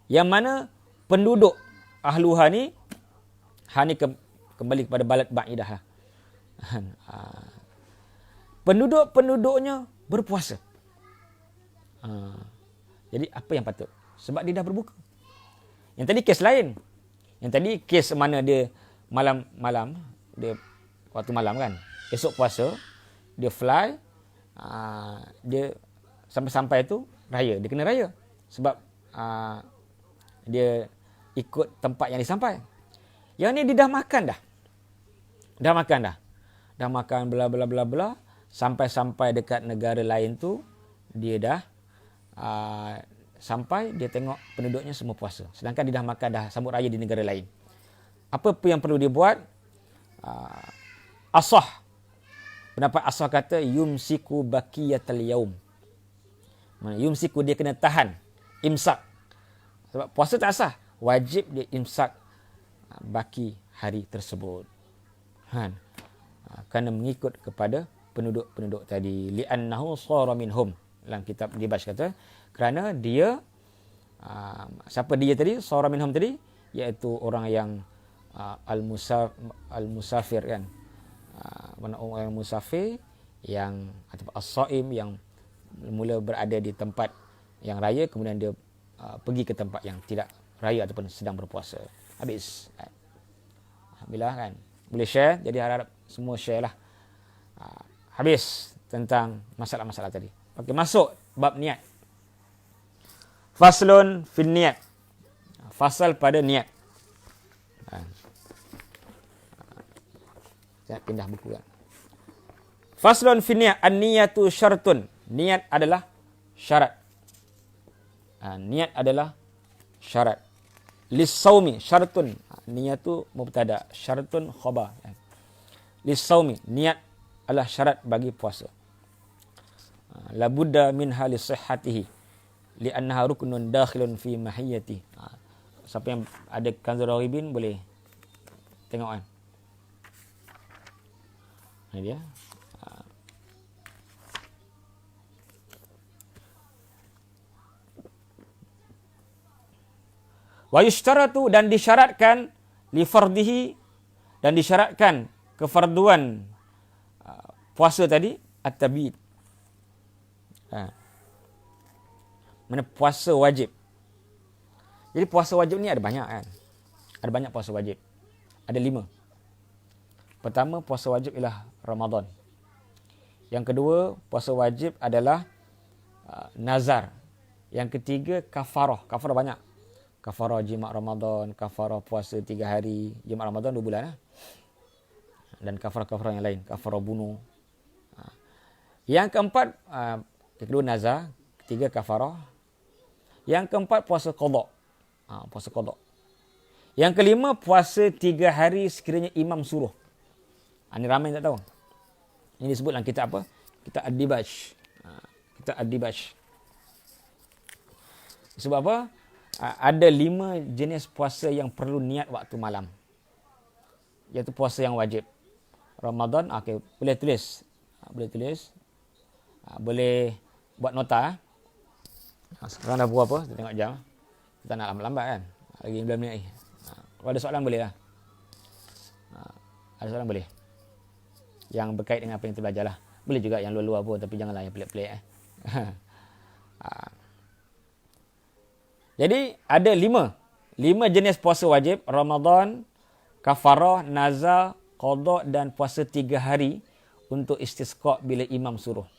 yang mana penduduk ahluha ni, kembali kepada balad ba'idah lah. Penduduknya berpuasa. Jadi apa yang patut? Sebab dia dah berbuka. Yang tadi kes lain. Yang tadi kes mana dia malam, dia waktu malam kan. Esok puasa, dia fly, dia sampai-sampai tu raya. Dia kena raya. Sebab dia ikut tempat yang dia sampai. Yang ni dia dah makan dah. Dah makan bla bla bla bla. Sampai-sampai dekat negara lain tu, dia dah sampai, dia tengok penduduknya semua puasa. Sedangkan dia dah makan, dah sambut raya di negara lain. Apa yang perlu dia buat? Asah. Pendapat asah kata, yumsiku baqiyatal yaum. Yumsiku, dia kena tahan. Imsak. Sebab puasa tak asah. Wajib dia imsak baki hari tersebut. Kerana mengikut kepada penduduk-penduduk tadi. Li'annahu sara minhum. Dalam kitab Dibash kata, kerana dia, siapa dia tadi? Sara minhum tadi, iaitu orang yang al-musafir kan. Mana orang yang musafir, yang atau as-saim, yang mula berada di tempat yang raya, kemudian dia pergi ke tempat yang tidak raya ataupun sedang berpuasa. Habis. Alhamdulillah kan. Boleh share, jadi harap semua share lah. Habis tentang masalah-masalah tadi. Okey, masuk bab niat. Faslun fin niat. Fasal pada niat. Saya pindah buku kan. Faslun fin niat. An-niyatu syartun. Niat adalah syarat. Niat adalah syarat. Lis-saumi syartun. Niyatu mubtada, syartun khabar. Lis-saumi, niat adalah syarat bagi puasa. La budda minha li sihhatihi li'annaha ruknun dakhilun fi mahiyyati. Siapa yang ada Kanzul Raribin boleh tengok kan. Ini dia. Wa yushtaratu, dan disyaratkan li fardihi, dan disyaratkan kefarduan puasa tadi at-tabid. Mana puasa wajib. Jadi puasa wajib ni ada banyak kan. Ada banyak puasa wajib. Ada 5. Pertama, puasa wajib ialah Ramadan. Yang kedua, puasa wajib adalah nazar. Yang ketiga, kafarah. Kafarah banyak. Kafarah jimat Ramadan, kafarah puasa 3 hari, jimat Ramadan 2 bulan lah. Dan kafarah-kafarah yang lain, kafarah bunuh. Yang keempat, kedua nazar, ketiga kafarah. Yang keempat, puasa qada. Puasa qada. Yang kelima, puasa 3 hari sekiranya imam suruh. Ini ramai yang tak tahu. Ini disebut dalam kitab apa? Kitab Ad-Dibash. Kitab Ad-Dibash. Sebab apa? Ada 5 jenis puasa yang perlu niat waktu malam. Iaitu puasa yang wajib. Ramadan, okey, boleh tulis. Boleh tulis. Boleh buat nota. Sekarang dah berapa? Kita tengok jam. Kita nak lambat-lambat kan. Lagi 9 minit lagi. Kalau ada soalan boleh lah. Ada soalan boleh. Yang berkait dengan apa yang kita belajar lah. Boleh juga yang luar-luar pun, tapi janganlah yang pelik-pelik. Jadi ada 5 jenis puasa wajib. Ramadan, kafarah, nazar, qada dan puasa 3 hari untuk istisqa bila imam suruh.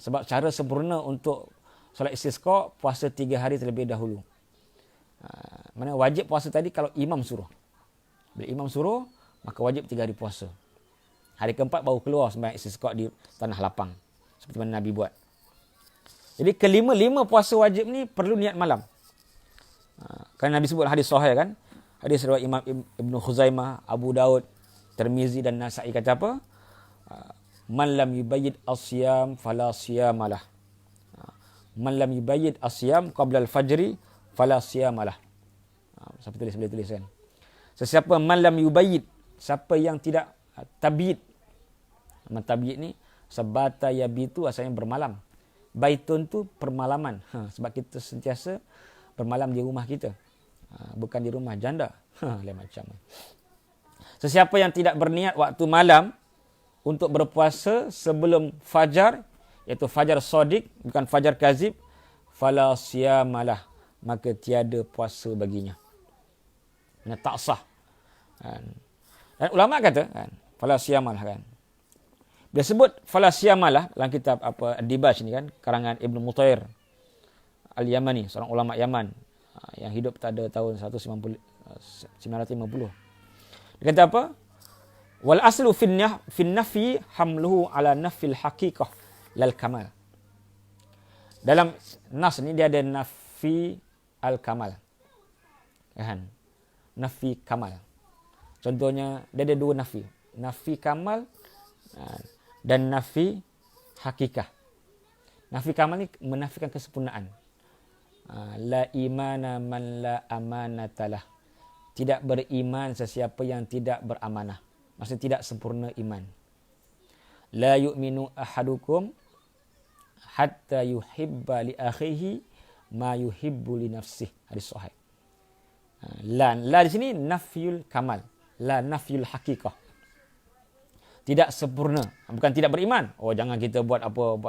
Sebab cara sempurna untuk solat istisqa, puasa 3 hari terlebih dahulu. Mana wajib puasa tadi kalau imam suruh. Bila imam suruh, maka wajib 3 hari puasa. Hari keempat baru keluar sembahyang istisqa di tanah lapang. Seperti mana Nabi buat. Jadi kelima puasa wajib ni perlu niat malam. Kan Nabi sebut hadis sahih kan. Hadis riwayat Imam Ibn Khuzaimah, Abu Daud, Tirmizi dan Nasa'i kata apa? Man lam yubayyid as-siyam fala siyamalah. Man lam yubayyid as-siyam qabla al-fajri fala siyamalah. Siapa tulis boleh tulis kan. Sesiapa man lam yubayyid, siapa yang tidak tabyid. Tabyid ni sabata yabitu asalnya bermalam. Baitun tu permalaman. Sebab kita sentiasa bermalam di rumah kita. Bukan di rumah janda. Lain macam. Sesiapa yang tidak berniat waktu malam untuk berpuasa sebelum fajar, iaitu fajar sadiq, bukan fajar kazib, fala siyamalah, maka tiada puasa baginya. Tak sah. Dan ulama kata, fala siyamalah kan. Dia sebut fala siyamalah dalam kitab Ad-Dibaj ni kan, karangan Ibn Mutair Al-Yamani, seorang ulama Yaman yang hidup pada tahun 950. Dia kata apa? Wal aslu fin nafi hamluhu ala nafil haqiqah lal kamal. Dalam nas ni dia ada nafi al kamal. Kan? Nafi kamal. Contohnya dia ada 2 nafi. Nafi kamal dan nafi hakikah. Nafi kamal ni menafikan kesempurnaan. La imana man la amanatalah. Tidak beriman sesiapa yang tidak beramanah. Maksudnya tidak sempurna iman. La yu'minu ahadukum hatta yuhibba li akhihi ma yuhibbu li nafsihi. Hadis sahih. La di sini nafyul kamal. La nafyul haqiqah. Tidak sempurna. Bukan tidak beriman. Oh, jangan kita buat apa,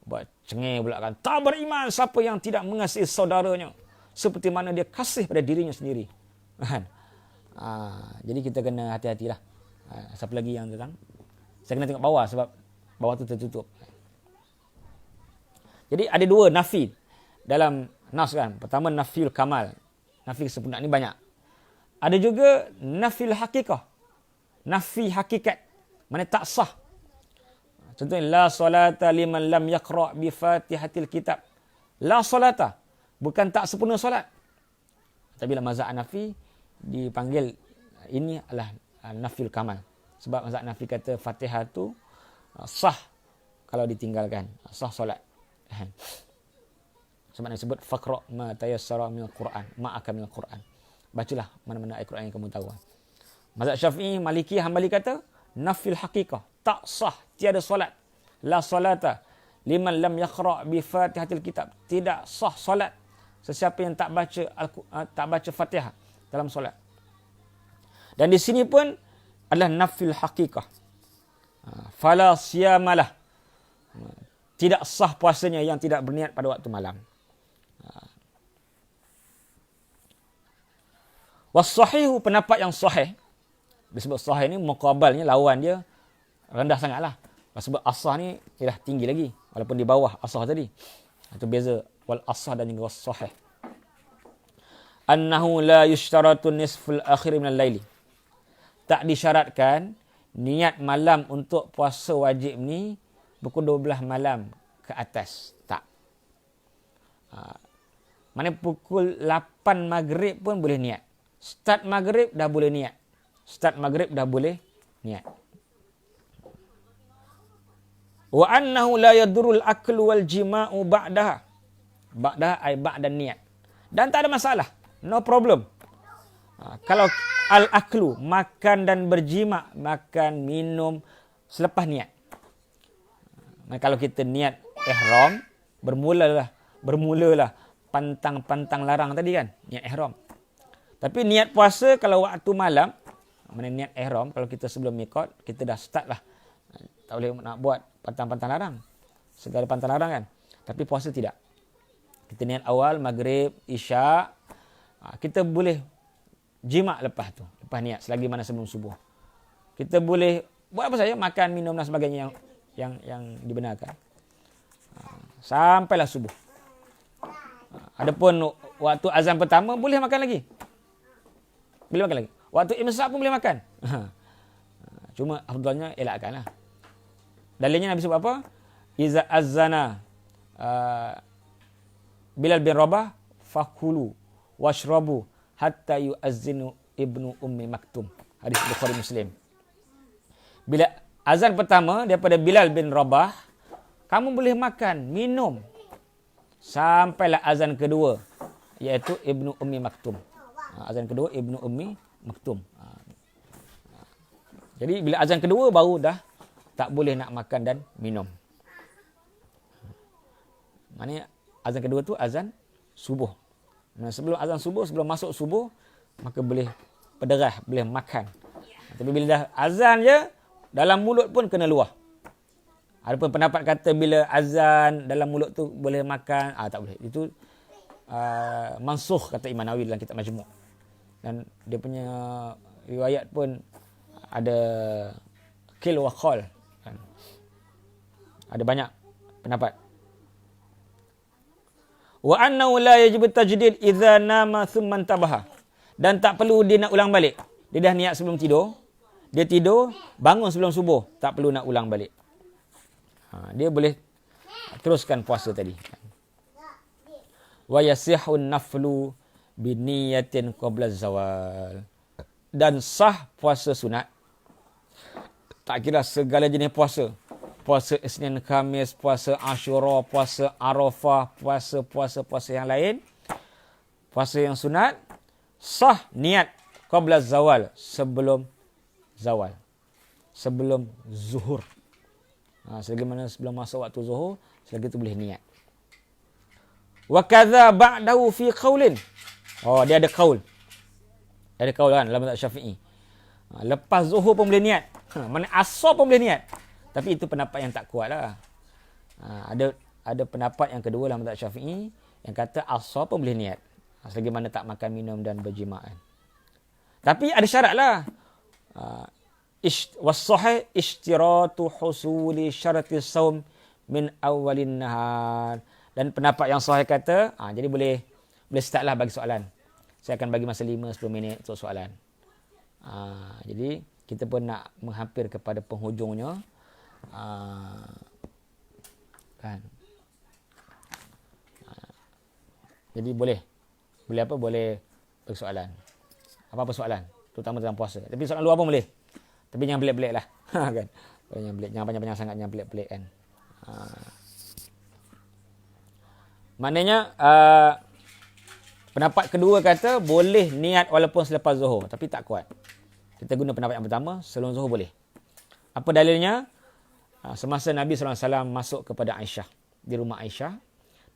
buat cengeng pula kan. Tak beriman siapa yang tidak mengasihi saudaranya seperti mana dia kasih pada dirinya sendiri. Kan? Jadi kita kena hati-hatilah. Siapa lagi yang datang? Saya kena tengok bawah sebab bawah tu tertutup. Jadi ada 2 nafi dalam nas kan. Pertama nafil kamal. Nafi kesempurnaan ni banyak. Ada juga nafil haqiqah. Nafi hakikat. Mana tak sah. Contohnya la solata liman lam yaqra' bi Fatihatil kitab. La solata, bukan tak sempurna solat. Tapi dalam mazhab Hanafi dipanggil ini adalah nafil kamal. Sebab mazhab Hanafi kata Fatihah tu sah kalau ditinggalkan, sah solat. Sebab Nabi sebut faqra' ma tayassara minal Quran, ma aka minal Quran. Bacalah mana-mana ayat Quran yang kamu tahu. Mazhab Syafi'i, Maliki, Hambali kata nafil haqiqah, tak sah, tiada solat. La solata liman lam yaqra' bi Fatihatil kitab. Tidak sah solat sesiapa yang tak baca Fatihah dalam solat. Dan di sini pun adalah nafil haqiqah. Fala siyamalah. Tidak sah puasanya yang tidak berniat pada waktu malam. Was-sahihu, pendapat yang sahih. Disebut sahih ni muqabalnya, lawan dia rendah sangatlah. Sebab asah ni ialah tinggi lagi walaupun di bawah asah tadi. Itu beza wal asah dan juga sahih. Annahu la yushtaratu nisful akhir min al-laili. Tak disyaratkan niat malam untuk puasa wajib ni pukul 12 malam ke atas. Tak. Mana pukul 8 maghrib pun boleh niat. Start maghrib dah boleh niat. Start maghrib dah boleh niat. Wa annahu la yadurul aklu wal jima'u ba'daha. Ba'daha ay ba'da niat. Dan tak ada masalah. No problem. Kalau al-aklu, makan dan berjima, makan, minum selepas niat. Kalau kita niat ihram, bermulalah pantang-pantang larang tadi kan, niat ihram. Tapi niat puasa kalau waktu malam, mana niat ihram, kalau kita sebelum mikot, kita dah start lah. Tak boleh nak buat pantang-pantang larang. Segala pantang larang kan. Tapi puasa tidak. Kita niat awal, maghrib, isyak, kita boleh jima' lepas tu. Lepas niat, selagi mana sebelum subuh. Kita boleh buat apa saja, makan, minum dan sebagainya yang dibenarkan. Sampailah subuh. Adapun waktu azan pertama boleh makan lagi. Boleh makan lagi. Waktu imsak pun boleh makan. Cuma afdalnya elakkanlah. Dalilnya Nabi sebut apa? Iza azana Bilal bin Rabah fakulu washrabu hatta yu'azzinu ibnu ummi maktum. Hadis Bukhari Muslim. Bila azan pertama daripada Bilal bin Rabah, kamu boleh makan, minum sampailah azan kedua, iaitu ibnu ummi maktum. Azan kedua ibnu ummi maktum. Jadi bila azan kedua baru dah tak boleh nak makan dan minum. Maknanya azan kedua tu azan subuh. Nah, sebelum azan subuh, sebelum masuk subuh, maka boleh pederah, boleh makan. Tapi bila dah azan je, dalam mulut pun kena luah. Ada pun pendapat kata bila azan dalam mulut tu boleh makan, tak boleh. Itu mansukh kata Imam Nawawi dalam kitab Majmu'. Dan dia punya riwayat pun ada qil wa qal. Ada banyak pendapat. Wa annahu la yajibu tajdid idza nama thumma intabaha. Dan tak perlu dia nak ulang balik. Dia dah niat sebelum tidur, dia tidur, bangun sebelum subuh, tak perlu nak ulang balik. Dia boleh teruskan puasa tadi. Wa yasihhu naflu bi niyatin qabla zawal. Dan sah puasa sunat. Tak kira segala jenis puasa. Puasa Isnin Khamis, puasa Ashura, puasa Arafah, puasa yang lain. Puasa yang sunat sah niat qabla zawal, sebelum zawal. Sebelum zuhur. Selagi mana sebelum masuk waktu zuhur, selagi itu boleh niat. Wa kadza ba'dahu fi qaulin. Dia ada qaul. Ada qaul kan dalam mazhab Syafi'i. Lepas zuhur pun boleh niat. Mana asar pun boleh niat. Tapi itu pendapat yang tak kuat lah. Ada pendapat yang kedua dalam mazhab Syafi'i yang kata asar pun boleh niat. Selagi mana tak makan, minum dan berjimaan. Tapi ada syarat lah. Was-sahih ishtiratu husuli syarati saum min awalin nahar. Dan pendapat yang sahih kata, jadi boleh start lah bagi soalan. Saya akan bagi masa 5-10 minit untuk soalan. Jadi kita pun nak menghampir kepada penghujungnya. Kan. Jadi boleh apa? Boleh bersoalan. Apa-apa soalan, terutama dalam puasa. Tapi soalan luar pun boleh. Tapi jangan pelik-pelik lah. Kan? Jangan banyak-banyak sangat, jangan pelik-pelik kan. Maknanya pendapat kedua kata boleh niat walaupun selepas zuhur, tapi tak kuat. Kita guna pendapat yang pertama, sebelum zuhur boleh. Apa dalilnya? Semasa Nabi SAW masuk kepada Aisyah, di rumah Aisyah,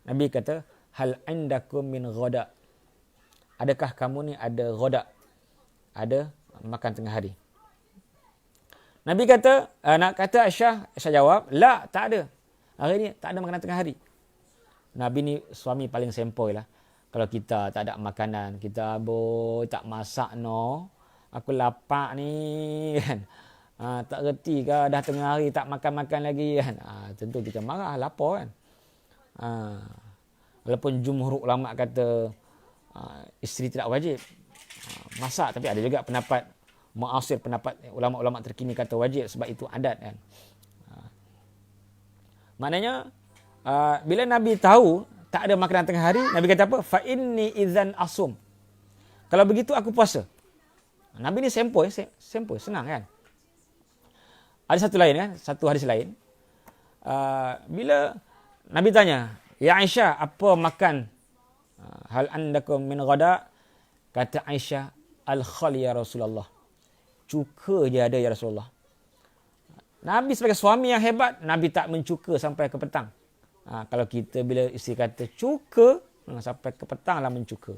Nabi kata, hal indakum min ghada. Adakah kamu ni ada ghada? Ada makan tengah hari. Nabi kata, Aisyah jawab, la, tak ada. Hari ni tak ada makanan tengah hari. Nabi ni suami paling sempoi lah. Kalau kita tak ada makanan, kita tak masak no. Aku lapar ni kan. Tak reti ke dah tengah hari tak makan-makan lagi kan. Tentu kita marah, lapar kan. Walaupun jumhur ulama kata isteri tidak wajib masak, tapi ada juga pendapat muasir, pendapat ulama-ulama terkini kata wajib sebab itu adat kan. Maknanya bila Nabi tahu tak ada makanan tengah hari, Nabi kata apa? Fa inni idzan asum. Kalau begitu aku puasa. Nabi ni sempoi, senang kan. Ada satu hadis lain. Bila Nabi tanya, ya Aisyah, apa makan? Hal andakum min ghada? Kata Aisyah, al-khal ya Rasulullah. Cuka je ada ya Rasulullah. Nabi sebagai suami yang hebat, Nabi tak mencuka sampai ke petang. Kalau kita bila isteri kata cuka, sampai ke petang lah mencuka.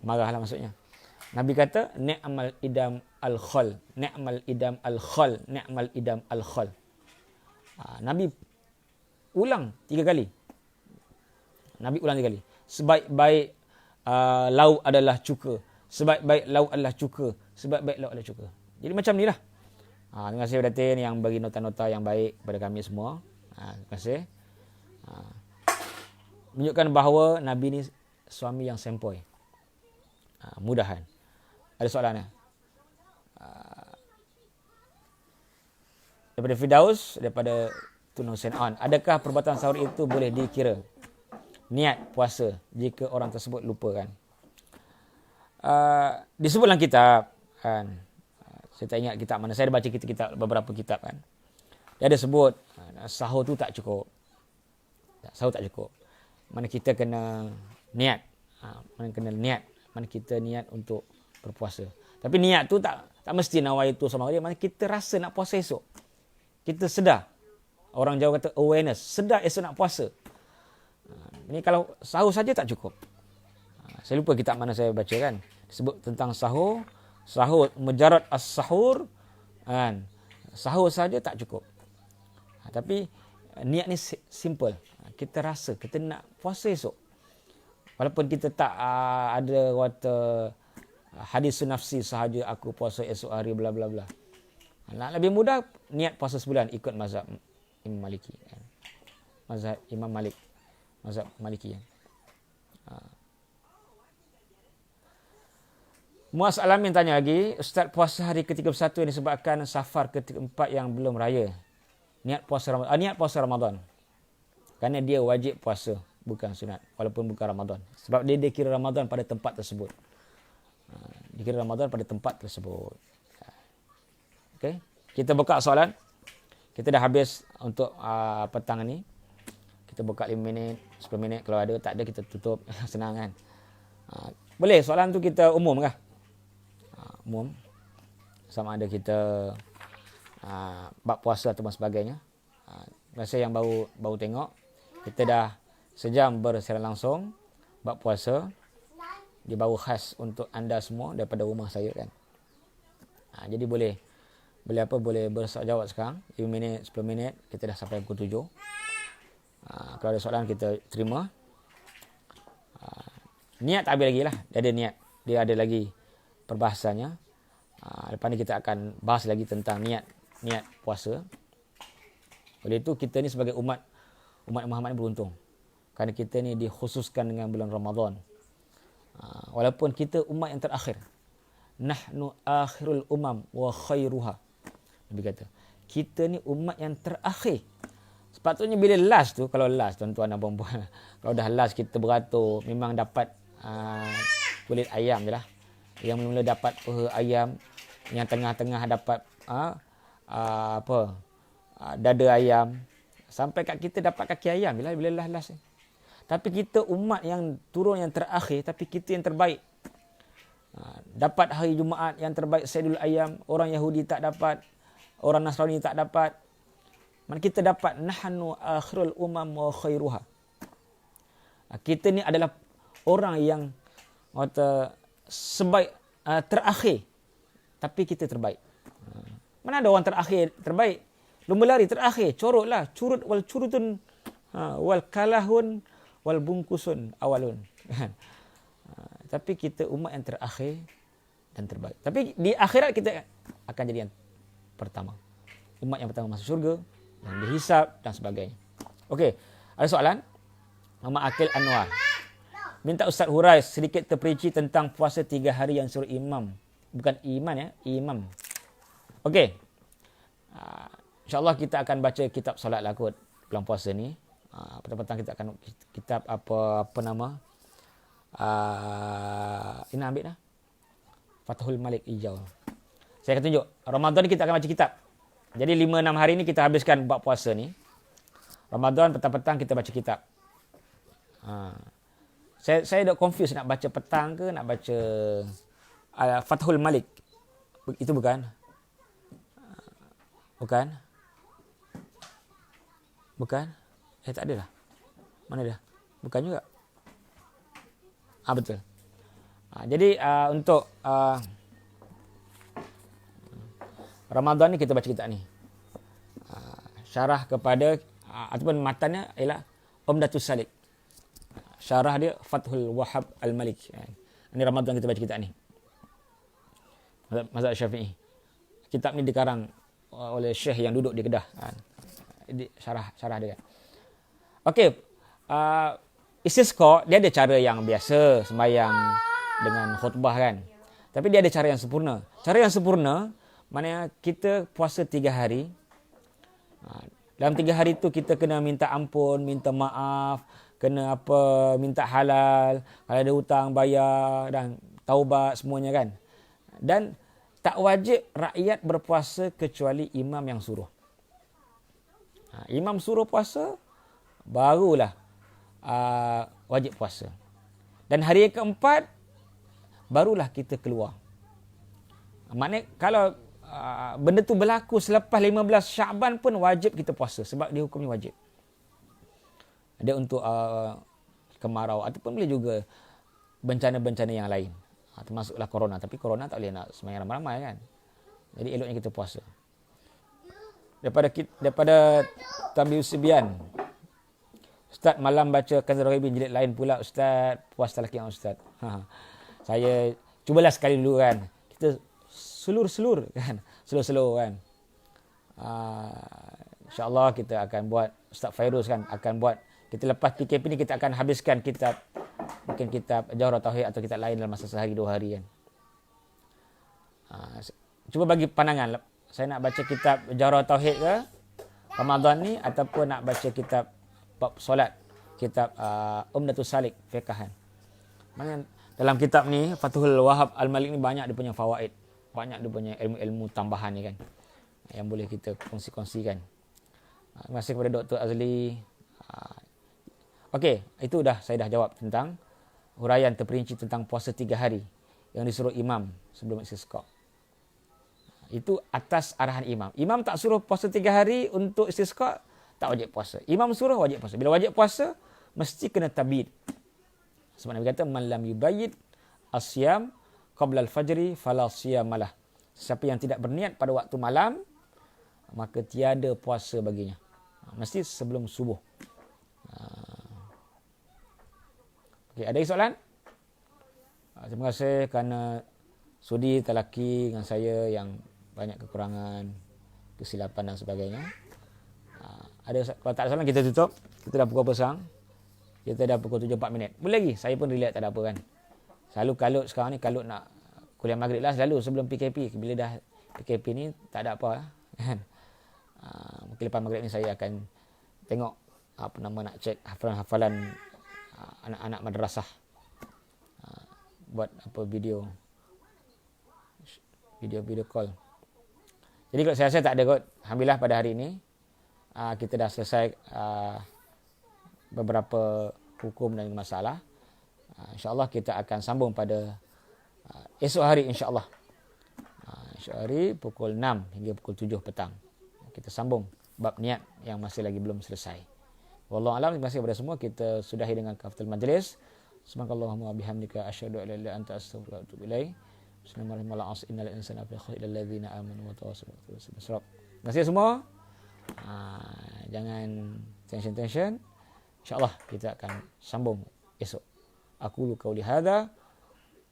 Marahlah maksudnya. Nabi kata, ni'mal idam al-khal. Ni'mal idam al-khal. Ni'mal idam al-khal. Nabi ulang 3 kali. Sebaik-baik lauk adalah cuka. Sebaik-baik lauk adalah cuka. Sebaik-baik lauk adalah cuka. Jadi macam ni lah. Terima kasih Datin yang bagi nota-nota yang baik kepada kami semua. Terima kasih. Menunjukkan bahawa Nabi ni suami yang sempoi. Mudahan. Ada soalan? Daripada Firdaus, daripada Tun Hussein On. Adakah perbuatan sahur itu boleh dikira niat puasa jika orang tersebut lupa kan? Disebut dalam kitab kan. Saya tak ingat kitab mana. Saya ada baca kitab beberapa kitab kan. Dia ada sebut sahur tu tak cukup. Sahur tak cukup. Mana kita kena niat. Mana kita niat untuk berpuasa. Tapi niat tu tak mesti nawai tu sama dia. Mana kita rasa nak puasa esok. Kita sedar. Orang Jawa kata awareness. Sedar esok nak puasa. Ini kalau sahur saja tak cukup. Saya lupa kitab mana saya baca kan. Disebut tentang sahur. Sahur, mujarrad as-sahur. Kan. Sahur saja tak cukup. Tapi niat ni simple. Kita rasa, kita nak puasa esok. Walaupun kita tak ada kata hadis nafsi sahaja aku puasa esok hari bla bla bla. Nak lebih mudah, niat puasa sebulan ikut mazhab Imam Maliki. Mazhab Imam Malik. Mazhab Maliki. Muaz Alamin tanya lagi, Ustaz, puasa hari ke-31 yang disebabkan safar ke-4 yang belum raya. Niat puasa Ramadan. Niat puasa Ramadan. Kerana dia wajib puasa, bukan sunat. Walaupun bukan Ramadan. Sebab dia kira Ramadan pada tempat tersebut. Dikira Ramadan pada tempat tersebut. Okey, kita buka soalan. Kita dah habis untuk petang ni. Kita buka 5 minit, 10 minit. Kalau ada, tak ada kita tutup. Senang kan? Boleh, soalan tu kita umum kah? Umum. Sama ada kita bab puasa atau sebagainya. Masa yang baru tengok, kita dah sejam bersiaran langsung bab puasa. Dia baru khas untuk anda semua daripada rumah saya kan. Jadi boleh bersoal jawab sekarang 5 minit, 10 minit, kita dah sampai pukul 7. Kalau ada soalan kita terima. Niat tak habis lagi lah. Dia ada niat. Dia ada lagi perbahasannya. Lepas ni kita akan bahas lagi tentang niat puasa. Oleh itu kita ni sebagai umat Muhammad ni beruntung. Kerana kita ni dikhususkan dengan bulan Ramadan. Walaupun kita umat yang terakhir. Nahnu akhirul umam wa khairuha. Nabi kata, kita ni umat yang terakhir. Sepatutnya bila last tu, kalau last tuan-tuan dan puan-puan, kalau dah last kita beratur, memang dapat kulit ayam je lah. Yang mula-mula dapat paha ayam, yang tengah-tengah dapat dada ayam, sampai kat kita dapat kaki ayam je lah bila last ni. Tapi kita umat yang turun yang terakhir, tapi kita yang terbaik. Dapat hari Jumaat yang terbaik, Sayyidul Ayam. Orang Yahudi tak dapat, orang Nasrani tak dapat. Man kita dapat nahnu akhirul umam wa khairuha. Kita ni adalah orang yang sebaik terakhir, tapi kita terbaik. Mana ada orang terakhir terbaik? Lumba lari terakhir, corotlah, curut wal curutun wal kalahun wal bungkusun awalun. Tapi kita umat yang terakhir dan terbaik. Tapi di akhirat kita akan jadi yang pertama. Umat yang pertama masuk syurga, yang dihisab dan sebagainya. Okey, ada soalan? Muhammad Akil Anwar. Minta Ustaz hurai sedikit terperinci tentang puasa 3 hari yang suruh imam. Bukan iman ya, imam. Okey. InsyaAllah kita akan baca kitab solat lah kot bulan puasa ni. Petang-petang kita akan kitab apa nama? Ini ambil dah. Fathul Malik hijau. Saya akan tunjuk. Ramadan ni kita akan baca kitab. Jadi 5-6 hari ni kita habiskan buat puasa ni. Ramadan petang-petang kita baca kitab. Saya dah confuse nak baca petang ke nak baca Fathul Malik. Itu bukan? Bukan? Tak ada lah. Mana dia? Bukan juga. Betul. Jadi untuk Ramadan ni kita baca kitab ni. Syarah kepada ataupun matannya ialah Umdatus Salik. Syarah dia Fathul Wahhab Al-Malik. Ini Ramadan kita baca kitab ni. Mazhab Syafi'i. Kitab ni dikarang oleh Syekh yang duduk di Kedah. Syarah dia. Okey. istisqa dia ada cara yang biasa, sembahyang dengan khutbah kan. Tapi dia ada cara yang sempurna. Cara yang sempurna maknanya kita puasa 3 hari. Dalam 3 hari tu kita kena minta ampun, minta maaf, kena minta halal, kalau ada hutang bayar dan taubat semuanya kan. Dan tak wajib rakyat berpuasa kecuali imam yang suruh. Imam suruh puasa, barulah wajib puasa. Dan hari yang keempat, barulah kita keluar. Maknanya kalau benda tu berlaku selepas 15 Syaban pun wajib kita puasa sebab dia hukumnya wajib. Ada untuk kemarau ataupun boleh juga bencana-bencana yang lain. Termasuklah corona. Tapi corona tak boleh nak sembahyang ramai-ramai kan. Jadi eloknya kita puasa. Daripada Tambi Usibian. Ustaz malam baca Kanzul Ghaibin jilid lain pula Ustaz. Puas tak laki Ustaz. Saya cubalah sekali dulu kan. Kita selur-selur kan. Selur-selur kan. InsyaAllah kita akan buat, Ustaz Fairuz kan akan buat. Kita lepas PKP ni kita akan habiskan kitab. Mungkin kitab Jawharatul Tauhid atau kitab lain dalam masa sehari 2 hari kan. Cuba bagi pandangan. Saya nak baca kitab Jawharatul Tauhid ke Ramadan ni ataupun nak baca kitab bab solat, kitab Umdatus Salik fiqhan. Mana dalam kitab ni Fathul Wahab Al-Malik ni banyak dia punya fawaid, banyak dia punya ilmu-ilmu tambahan ni kan yang boleh kita kongsi-kongsikan. Terima kasih kepada Dr. Azli. Okey, itu saya dah jawab tentang huraian terperinci tentang puasa 3 hari yang disuruh imam sebelum istisqa. Itu atas arahan imam. Imam tak suruh puasa 3 hari untuk istisqa, tak wajib puasa. Imam suruh wajib puasa. Bila wajib puasa, mesti kena tabid. Sebab Nabi kata, man lam yubayyid asyam qabla al-fajri fala siyamalah. Siapa yang tidak berniat pada waktu malam, maka tiada puasa baginya. Mesti sebelum subuh. Okay, ada soalan? Terima kasih kerana sudi telaki dengan saya yang banyak kekurangan, kesilapan dan sebagainya. Kalau tak ada soalan kita tutup. Kita dah pukul besar. Kita dah pukul 7.4 minit. Boleh lagi. Saya pun relax tak ada apa kan. Selalu kalut sekarang ni, kalut nak kuliah maghrib lah selalu sebelum PKP. Bila dah PKP ni tak ada apa kan. Mungkin lepas maghrib ni saya akan tengok nak cek hafalan-hafalan anak-anak madrasah. Buat video call. Jadi kalau saya tak ada kot. Alhamdulillah pada hari ini kita dah selesai beberapa hukum dan masalah. InsyaAllah kita akan sambung pada esok hari insyaAllah. Esok hari pukul 6 hingga pukul 7 petang. Kita sambung bab niat yang masih lagi belum selesai. Wallahu a'lam. Terima kasih kepada semua. Kita sudahi dengan kafatul majlis. Subhanakallahumma bihamdika asyhadu an la ilaha illa anta astaghfiruka wa atubu ilaik. Bismillahirrahmanirrahim. Innal insana lafi khusr illa alladzina amanu wa tawassaw bil sabr. Terima kasih semua. Jangan tension. InsyaAllah kita akan sambung esok. Aqulu qauli hadza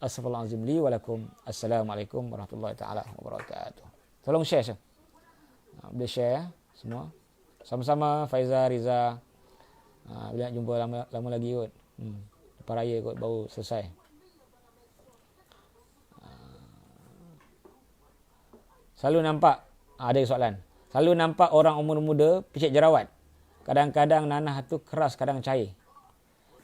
astaghfirullahalazim li wa lakum. Assalamualaikum warahmatullahi taala wabarakatuh. Tolong share. Boleh share semua. Sama-sama Faizal, Riza. Bila nak jumpa lama lagi kot. Lepas raya kot baru selesai. Selalu nampak ada soalan. Selalu nampak orang umur muda picit jerawat. Kadang-kadang nanah tu keras, kadang cair.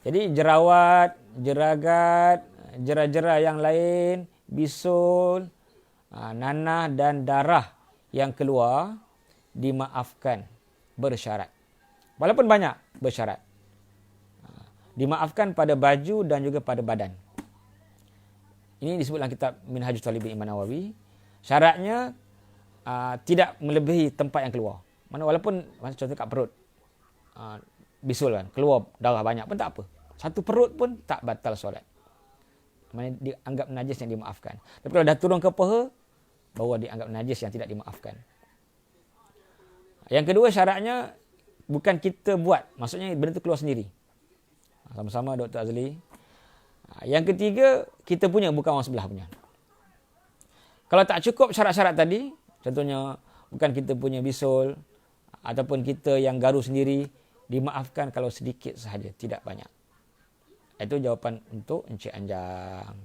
Jadi jerawat, jeragat, jera-jera yang lain, bisul, nanah dan darah yang keluar dimaafkan bersyarat. Walaupun banyak bersyarat. Dimaafkan pada baju dan juga pada badan. Ini disebut dalam kitab Minhajul Talibin Imam Nawawi. Syaratnya tidak melebihi tempat yang keluar. Mana walaupun contoh kat perut. Bisul kan, keluar darah banyak pun tak apa. Satu perut pun tak batal solat. Maksudnya dianggap najis yang dimaafkan. Tapi kalau dah turun ke paha, baru dianggap najis yang tidak dimaafkan. Yang kedua syaratnya bukan kita buat. Maksudnya benda tu keluar sendiri. Sama-sama Dr. Azli. Yang ketiga, kita punya bukan orang sebelah punya. Kalau tak cukup syarat-syarat tadi, contohnya bukan kita punya bisul, ataupun kita yang garu sendiri, dimaafkan kalau sedikit sahaja, tidak banyak. Itu jawapan untuk Encik Anjang.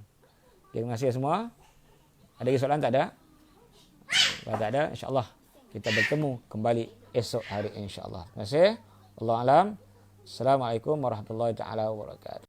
Okay, terima kasih semua. Ada lagi soalan? Tak ada? Kalau tak ada, insyaAllah kita bertemu kembali esok hari insyaAllah. Terima kasih. Wallahu a'lam. Assalamualaikum warahmatullahi taala wabarakatuh.